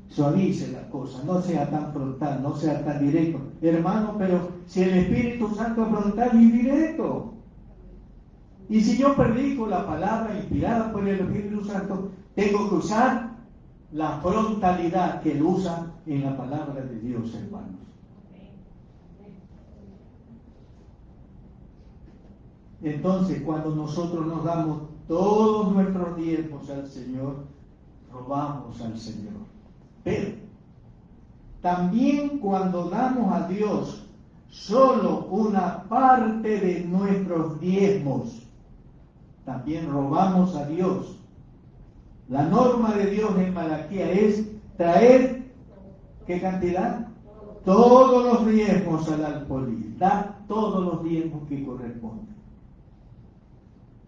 Suavice la cosa, no sea tan frontal, no sea tan directo. Hermano, pero si el Espíritu Santo es frontal y directo. Y si yo predico la palabra inspirada por el Espíritu Santo, tengo que usar la frontalidad que él usa en la palabra de Dios, hermanos. Entonces, cuando nosotros nos damos todos nuestros diezmos al Señor, robamos al Señor. Pero también cuando damos a Dios solo una parte de nuestros diezmos, también robamos a Dios. La norma de Dios en Malaquía es traer, ¿qué cantidad? Todos los diezmos al alfolí. Da todos los diezmos que corresponden.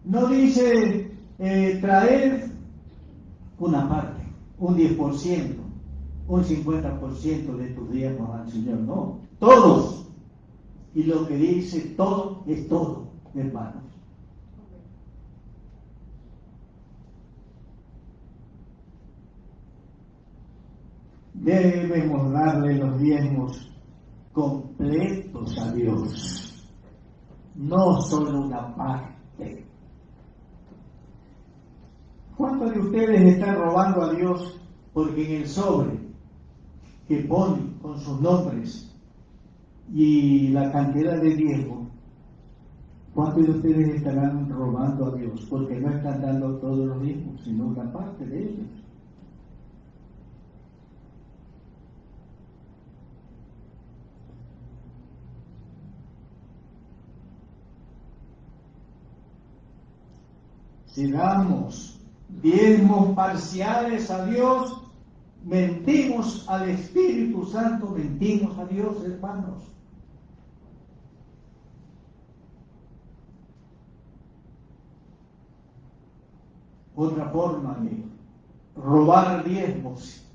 No dice traer una parte, un 10%, un 50% de tus diezmos al Señor. No, todos. Y lo que dice todo es todo, hermanos. Debemos darle los diezmos completos a Dios, no solo una parte. ¿Cuántos de ustedes están robando a Dios porque en el sobre que ponen con sus nombres y la cantidad de diezmo, cuántos de ustedes estarán robando a Dios porque no están dando todos los diezmos, sino una parte de ellos? Si damos diezmos parciales a Dios, mentimos al Espíritu Santo, mentimos a Dios, hermanos. Otra forma de robar diezmos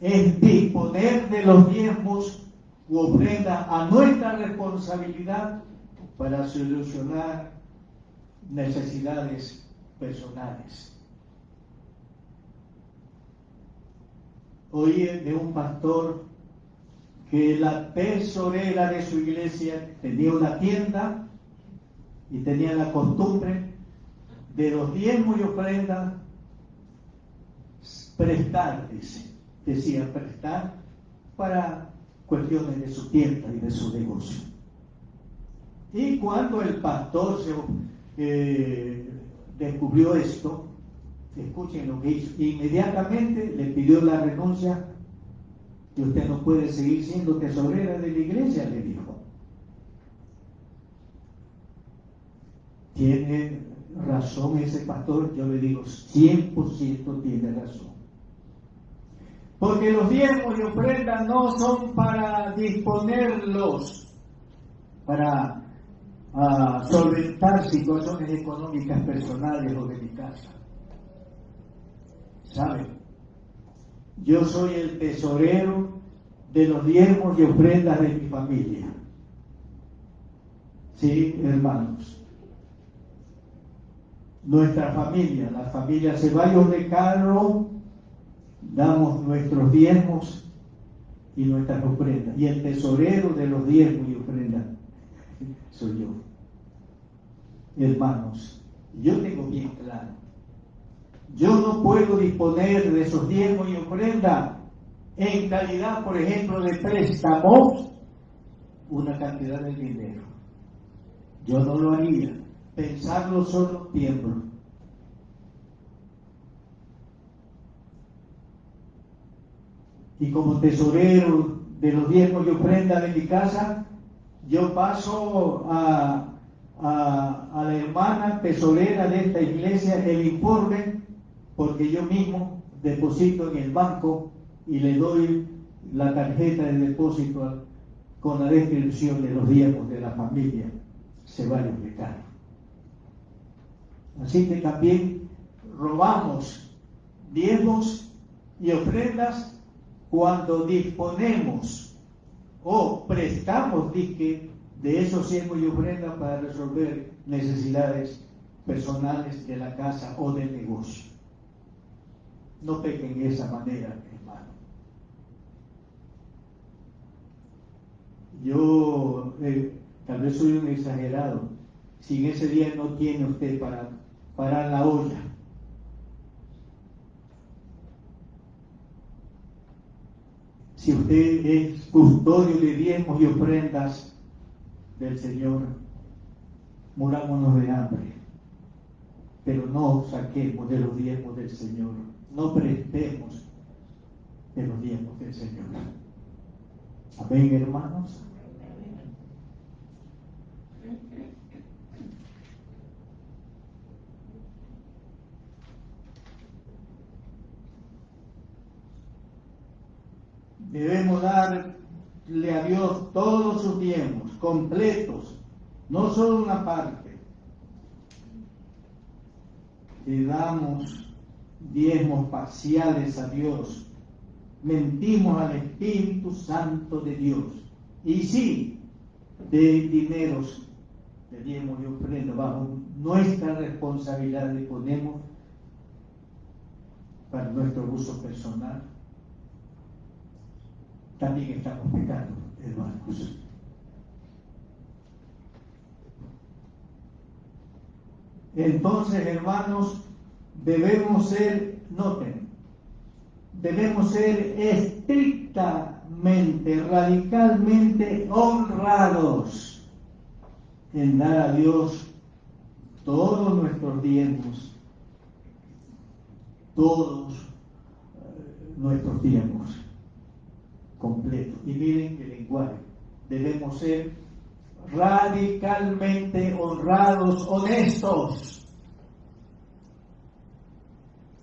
es disponer de los diezmos u ofrenda a nuestra responsabilidad para solucionar necesidades personales. Oí de un pastor que la tesorera de su iglesia tenía una tienda y tenía la costumbre de los diezmos y ofrendas prestar, decía prestar para cuestiones de su tienda y de su negocio. Y cuando el pastor descubrió esto, escuchen lo que hizo, inmediatamente le pidió la renuncia, que usted no puede seguir siendo tesorera de la iglesia, le dijo. ¿Tiene razón ese pastor? Yo le digo, 100% tiene razón. Porque los diezmos y ofrendas no son para disponerlos, para solventar situaciones económicas personales o de mi casa. ¿Saben? Yo soy el tesorero de los diezmos y ofrendas de mi familia. Sí, hermanos. Nuestra familia, la familia Ceballos de Caro, damos nuestros diezmos y nuestras ofrendas. Y el tesorero de los diezmos y ofrendas soy yo. Hermanos, yo tengo bien claro, yo no puedo disponer de esos diezmos y ofrendas en calidad, por ejemplo, de préstamos, una cantidad de dinero. Yo no lo haría. Pensarlo solo tiemblo. Y como tesorero de los diezmos y ofrendas de mi casa, yo paso a la hermana tesorera de esta iglesia el informe, porque yo mismo deposito en el banco y le doy la tarjeta de depósito con la descripción de los diezmos de la familia Ceballos de Caro. Así que también robamos diezmos y ofrendas cuando disponemos o prestamos de esos diezmos y ofrendas para resolver necesidades personales de la casa o del negocio. No pequen de esa manera, hermano. Yo tal vez soy un exagerado. Si en ese día no tiene usted para parar la olla, si usted es custodio de diezmos y ofrendas del Señor, murámonos de hambre, pero no saquemos de los diezmos del Señor, no prestemos de los diezmos del Señor. Amén, hermanos. Debemos darle a Dios todos sus diezmos, completos, no solo una parte. Le damos diezmos parciales a Dios, mentimos al Espíritu Santo de Dios. Y sí, de dineros, de diezmos y ofrendas, bajo nuestra responsabilidad le ponemos para nuestro uso personal. También estamos pecando, hermanos. Entonces, hermanos, debemos ser, noten, debemos ser estrictamente, radicalmente honrados en dar a Dios todos nuestros diezmos, todos nuestros diezmos completos. Y miren el lenguaje, debemos ser radicalmente honrados, honestos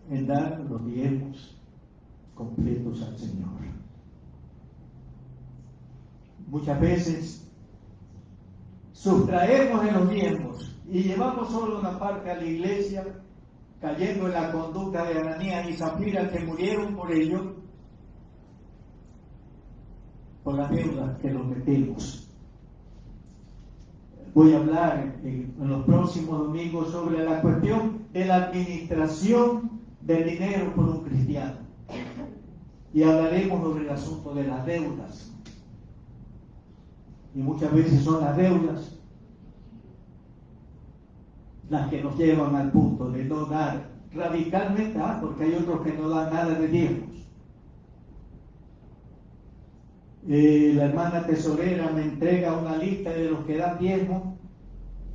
en dar los diezmos completos al Señor. Muchas veces sustraemos de los diezmos y llevamos solo una parte a la iglesia, cayendo en la conducta de Ananías y Zafira, que murieron por ello, por las deudas que nos metemos. Voy a hablar en los próximos domingos sobre la cuestión de la administración del dinero por un cristiano. Y hablaremos sobre el asunto de las deudas. Y muchas veces son las deudas las que nos llevan al punto de no dar radicalmente, porque hay otros que no dan nada de diezmos. La hermana tesorera me entrega una lista de los que dan diezmo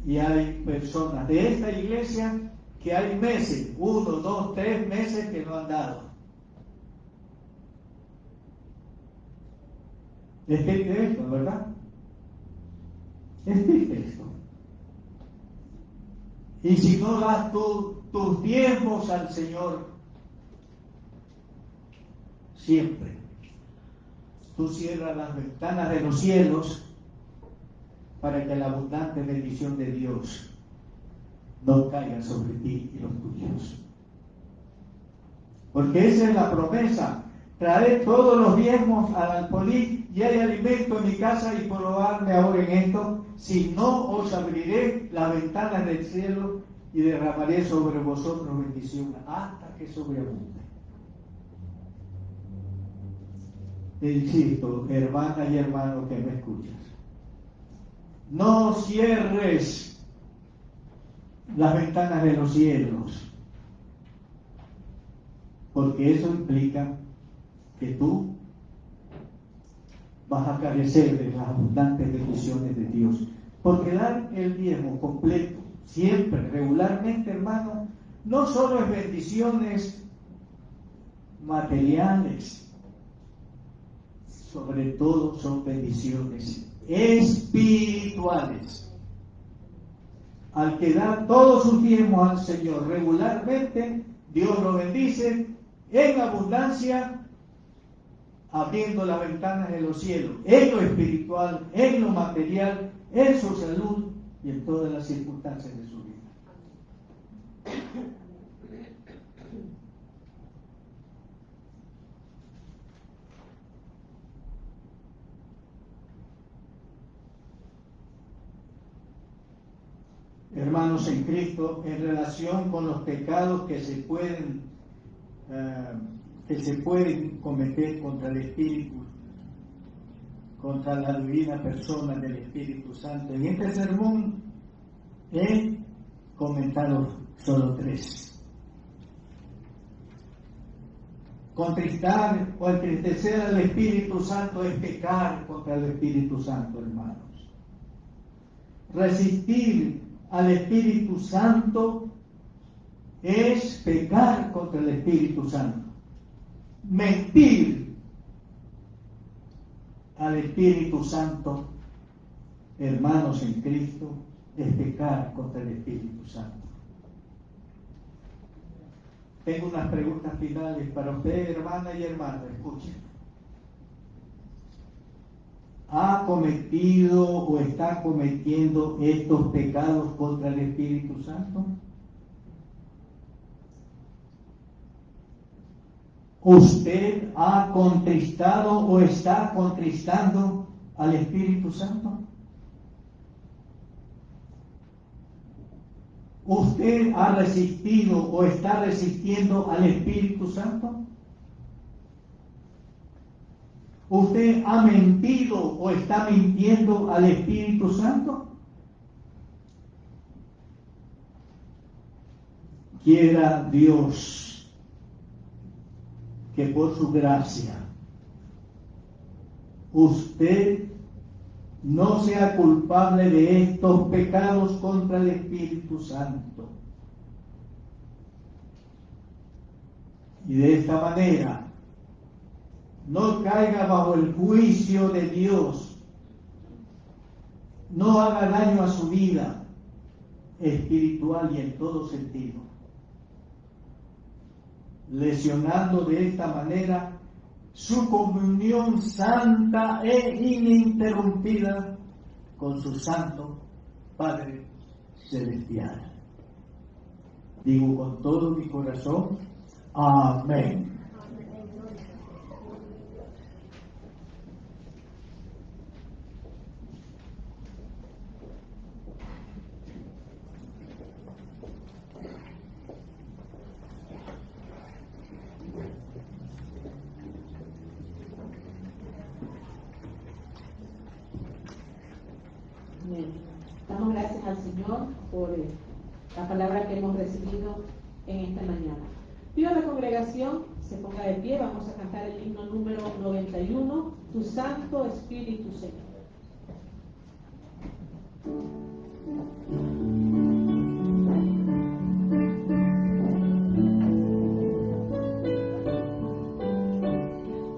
y hay personas de esta iglesia que hay meses, 1, 2, 3 meses que no han dado. Es triste esto, ¿verdad? Es triste esto. Y si no das tus diezmos al Señor, siempre, tú cierras las ventanas de los cielos para que la abundante bendición de Dios no caiga sobre ti y los tuyos. Porque esa es la promesa. Traed todos los diezmos al alfolí y hay alimento en mi casa y probarme ahora en esto. Si no, os abriré las ventanas del cielo y derramaré sobre vosotros bendición hasta que sobreabunde. Te insisto, hermana y hermano que me escuchas, no cierres las ventanas de los cielos, porque eso implica que tú vas a carecer de las abundantes bendiciones de Dios. Porque dar el diezmo completo, siempre, regularmente, hermano, no solo es bendiciones materiales, sobre todo son bendiciones espirituales. Al que da todos sus diezmos al Señor regularmente, Dios lo bendice en abundancia, abriendo las ventanas de los cielos, en lo espiritual, en lo material, en su salud y en todas las circunstancias de su vida. Hermanos en Cristo, en relación con los pecados que se pueden cometer contra el Espíritu, contra la divina persona del Espíritu Santo. En este sermón he comentado solo 3. Contristar o entristecer al Espíritu Santo es pecar contra el Espíritu Santo, hermanos. Resistir al Espíritu Santo es pecar contra el Espíritu Santo. Mentir al Espíritu Santo, hermanos en Cristo, es pecar contra el Espíritu Santo. Tengo unas preguntas finales para usted, hermana y hermano, escuchen. ¿Ha cometido o está cometiendo estos pecados contra el Espíritu Santo? ¿Usted ha contristado o está contristando al Espíritu Santo? ¿Usted ha resistido o está resistiendo al Espíritu Santo? ¿Usted ha mentido o está mintiendo al Espíritu Santo? Quiera Dios que por su gracia usted no sea culpable de estos pecados contra el Espíritu Santo. Y de esta manera no caiga bajo el juicio de Dios, no haga daño a su vida espiritual y en todo sentido, lesionando de esta manera su comunión santa e ininterrumpida con su Santo Padre Celestial. Digo con todo mi corazón, amén. Amén. Damos gracias al Señor por la palabra que hemos recibido en esta mañana. Pido a la congregación se ponga de pie. Vamos a cantar el himno número 91, Tu Santo Espíritu, Señor.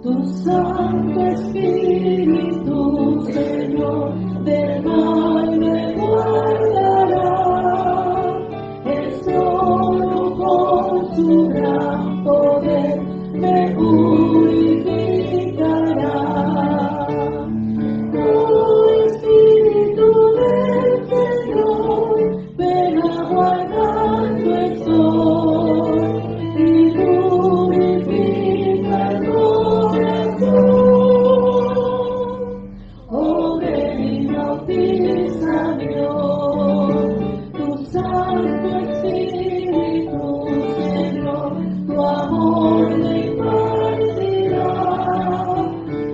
Tu Santo Espíritu, Señor, del mal me guardará. Él solo con su gran poder me purificará. Tu Espíritu del Señor, ven a guardar tu sol y purifica el oh, ven y bautízame hoy, tu Santo Espíritu, Señor, tu amor me impartirá.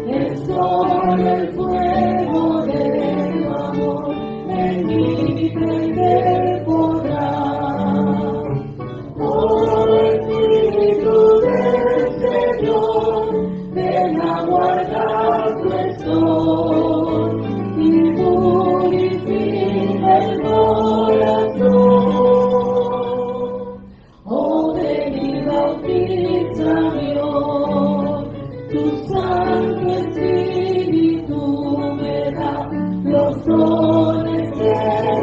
El sol, el fuego de tu amor, en mí prender podrá. Oh, Espíritu del Señor, ven a guardar tu sol y purifica el corazón. Oh, ven y bautízame hoy, tu Santo Espíritu me da los dones que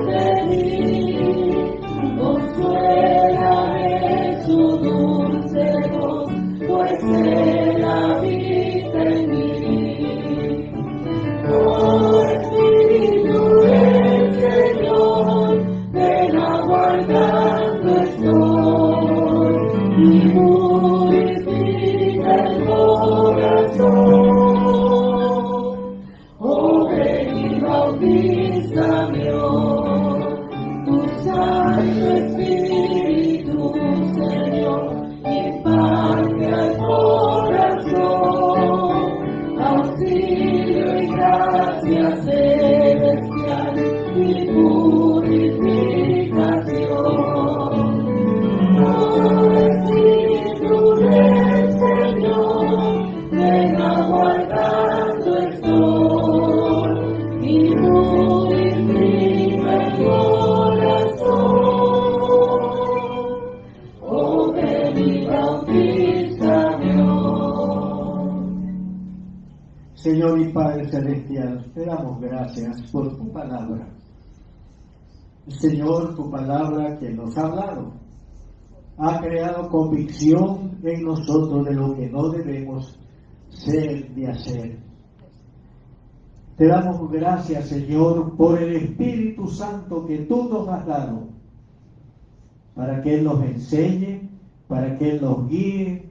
pedí. Consuélame su dulce voz, pues Él habita en mí. Oh, Espíritu del Señor, ven a guardar tu sol y purifica el corazón. Oh, ven y bautízame hoy, tu Santo Espíritu, Señor, imparte al corazón auxilio y gracia celestial y purificación. Oh, Espíritu del Señor, ven a guardar tu sol y purifica el corazón. Oh, ven y bautízame hoy. Señor y Padre Celestial, te damos gracias por tu palabra. Señor, tu palabra que nos ha hablado, ha creado convicción en nosotros de lo que no debemos ser ni hacer. Te damos gracias, Señor, por el Espíritu Santo que tú nos has dado, para que Él nos enseñe, para que Él nos guíe,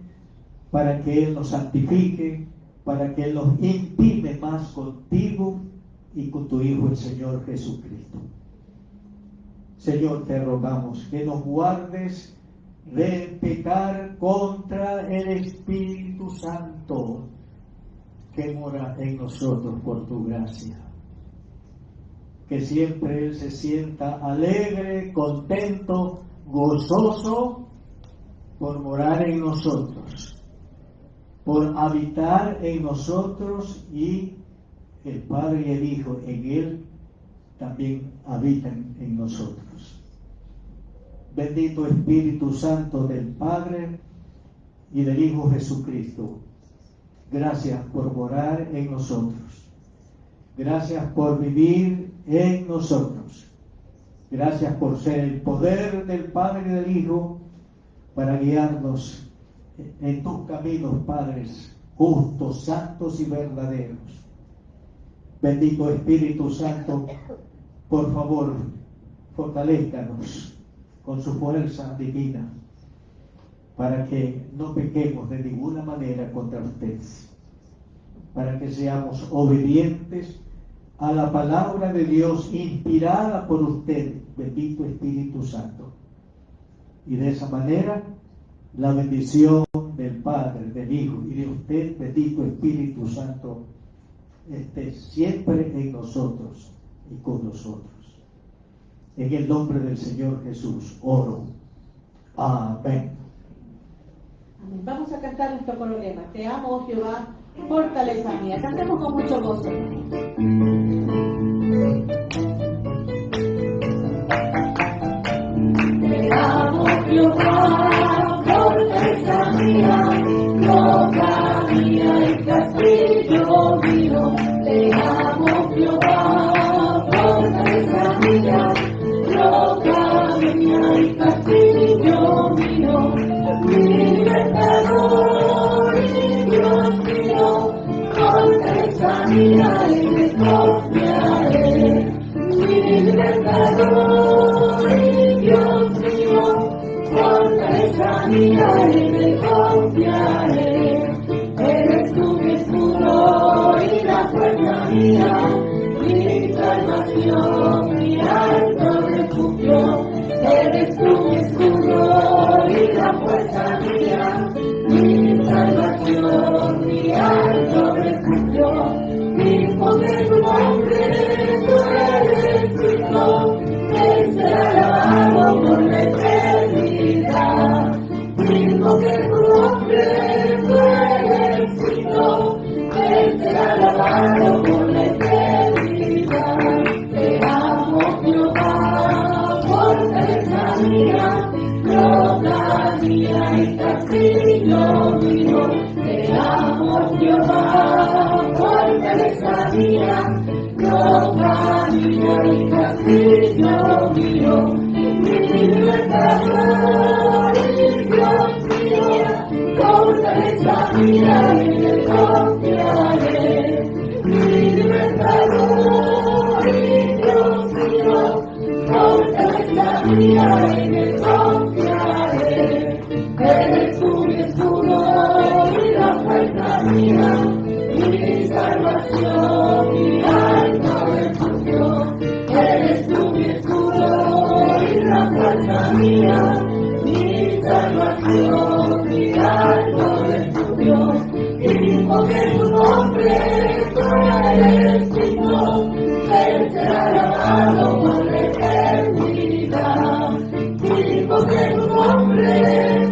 para que Él nos santifique, para que Él nos intime más contigo y con tu Hijo, el Señor Jesucristo. Señor, te rogamos que nos guardes de pecar contra el Espíritu Santo que mora en nosotros por tu gracia. Que siempre Él se sienta alegre, contento, gozoso por morar en nosotros, por habitar en nosotros, y el Padre y el Hijo en Él también habitan en nosotros. Bendito Espíritu Santo del Padre y del Hijo Jesucristo, gracias por morar en nosotros. Gracias por vivir en nosotros. Gracias por ser el poder del Padre y del Hijo para guiarnos en tus caminos, Padres, justos, santos y verdaderos. Bendito Espíritu Santo, por favor, fortalézcanos con su fuerza divina para que no pequemos de ninguna manera contra ustedes, para que seamos obedientes a la palabra de Dios inspirada por usted, bendito Espíritu Santo. Y de esa manera, la bendición del Padre, del Hijo y de usted, bendito Espíritu Santo, esté siempre en nosotros, y con nosotros. En el nombre del Señor Jesús, oro. Amén. Amén. Vamos a cantar nuestro corolema. Te amo, oh Jehová, fortaleza mía. Cantemos con mucho gozo. Te amo, Jehová, fortaleza mía, roca mía y castillo mío. Te amo, Jehová, fortaleza mía, roca mía y castillo mío. Mi libertador y Dios mío, fortaleza mía y me confiaré. Mi libertador y Dios mío, fortaleza mía y me confiaré. Eres tú mi escudo y la fuerza mía, mi salvación, mi alto refugio. Eres tú mi escudo y la fuerza mía, mi salvación, mi alto refugio. Mismo que tu nombre, tú eres digno, de ser alabado por la eternidad. Mismo que tu nombre, tú eres digno, de ser alabado por la eternidad. Te amo, Jehová, fortaleza mía, roca mía y castillo mío. Te amo, Jehová, fortaleza mía, roca mía y castillo mío. Mi libertador y Dios mío, fortaleza mía y me confiaré. Mi libertador y Dios mío, fortaleza mía y me confiaré. Eres tú mi escudo y la fuerza mía, mi salvación, mi alto refugio. Eres tú mi escudo y la fuerza mía, mi salvación, mi alto refugio. Y porque tu nombre, tú eres digno, de ser alabado por la eternidad. Y porque tu nombre,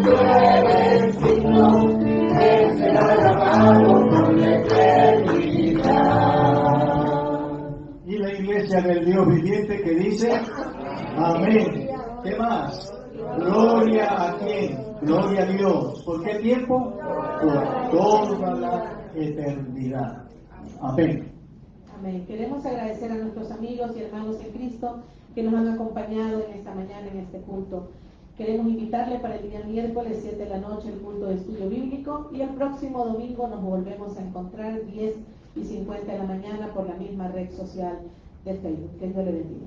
tú eres digno, de ser alabado por la eternidad. Y la iglesia del Dios viviente que dice, amén. ¿Qué más? Gloria a quién? Gloria a Dios. ¿Por qué tiempo? Por toda la eternidad. Amén. Amén. Queremos agradecer a nuestros amigos y hermanos en Cristo que nos han acompañado en esta mañana en este culto. Queremos invitarle para el día miércoles 7 de la noche el culto de estudio bíblico y el próximo domingo nos volvemos a encontrar 10:50 de la mañana por la misma red social de Facebook. Que Dios le bendiga.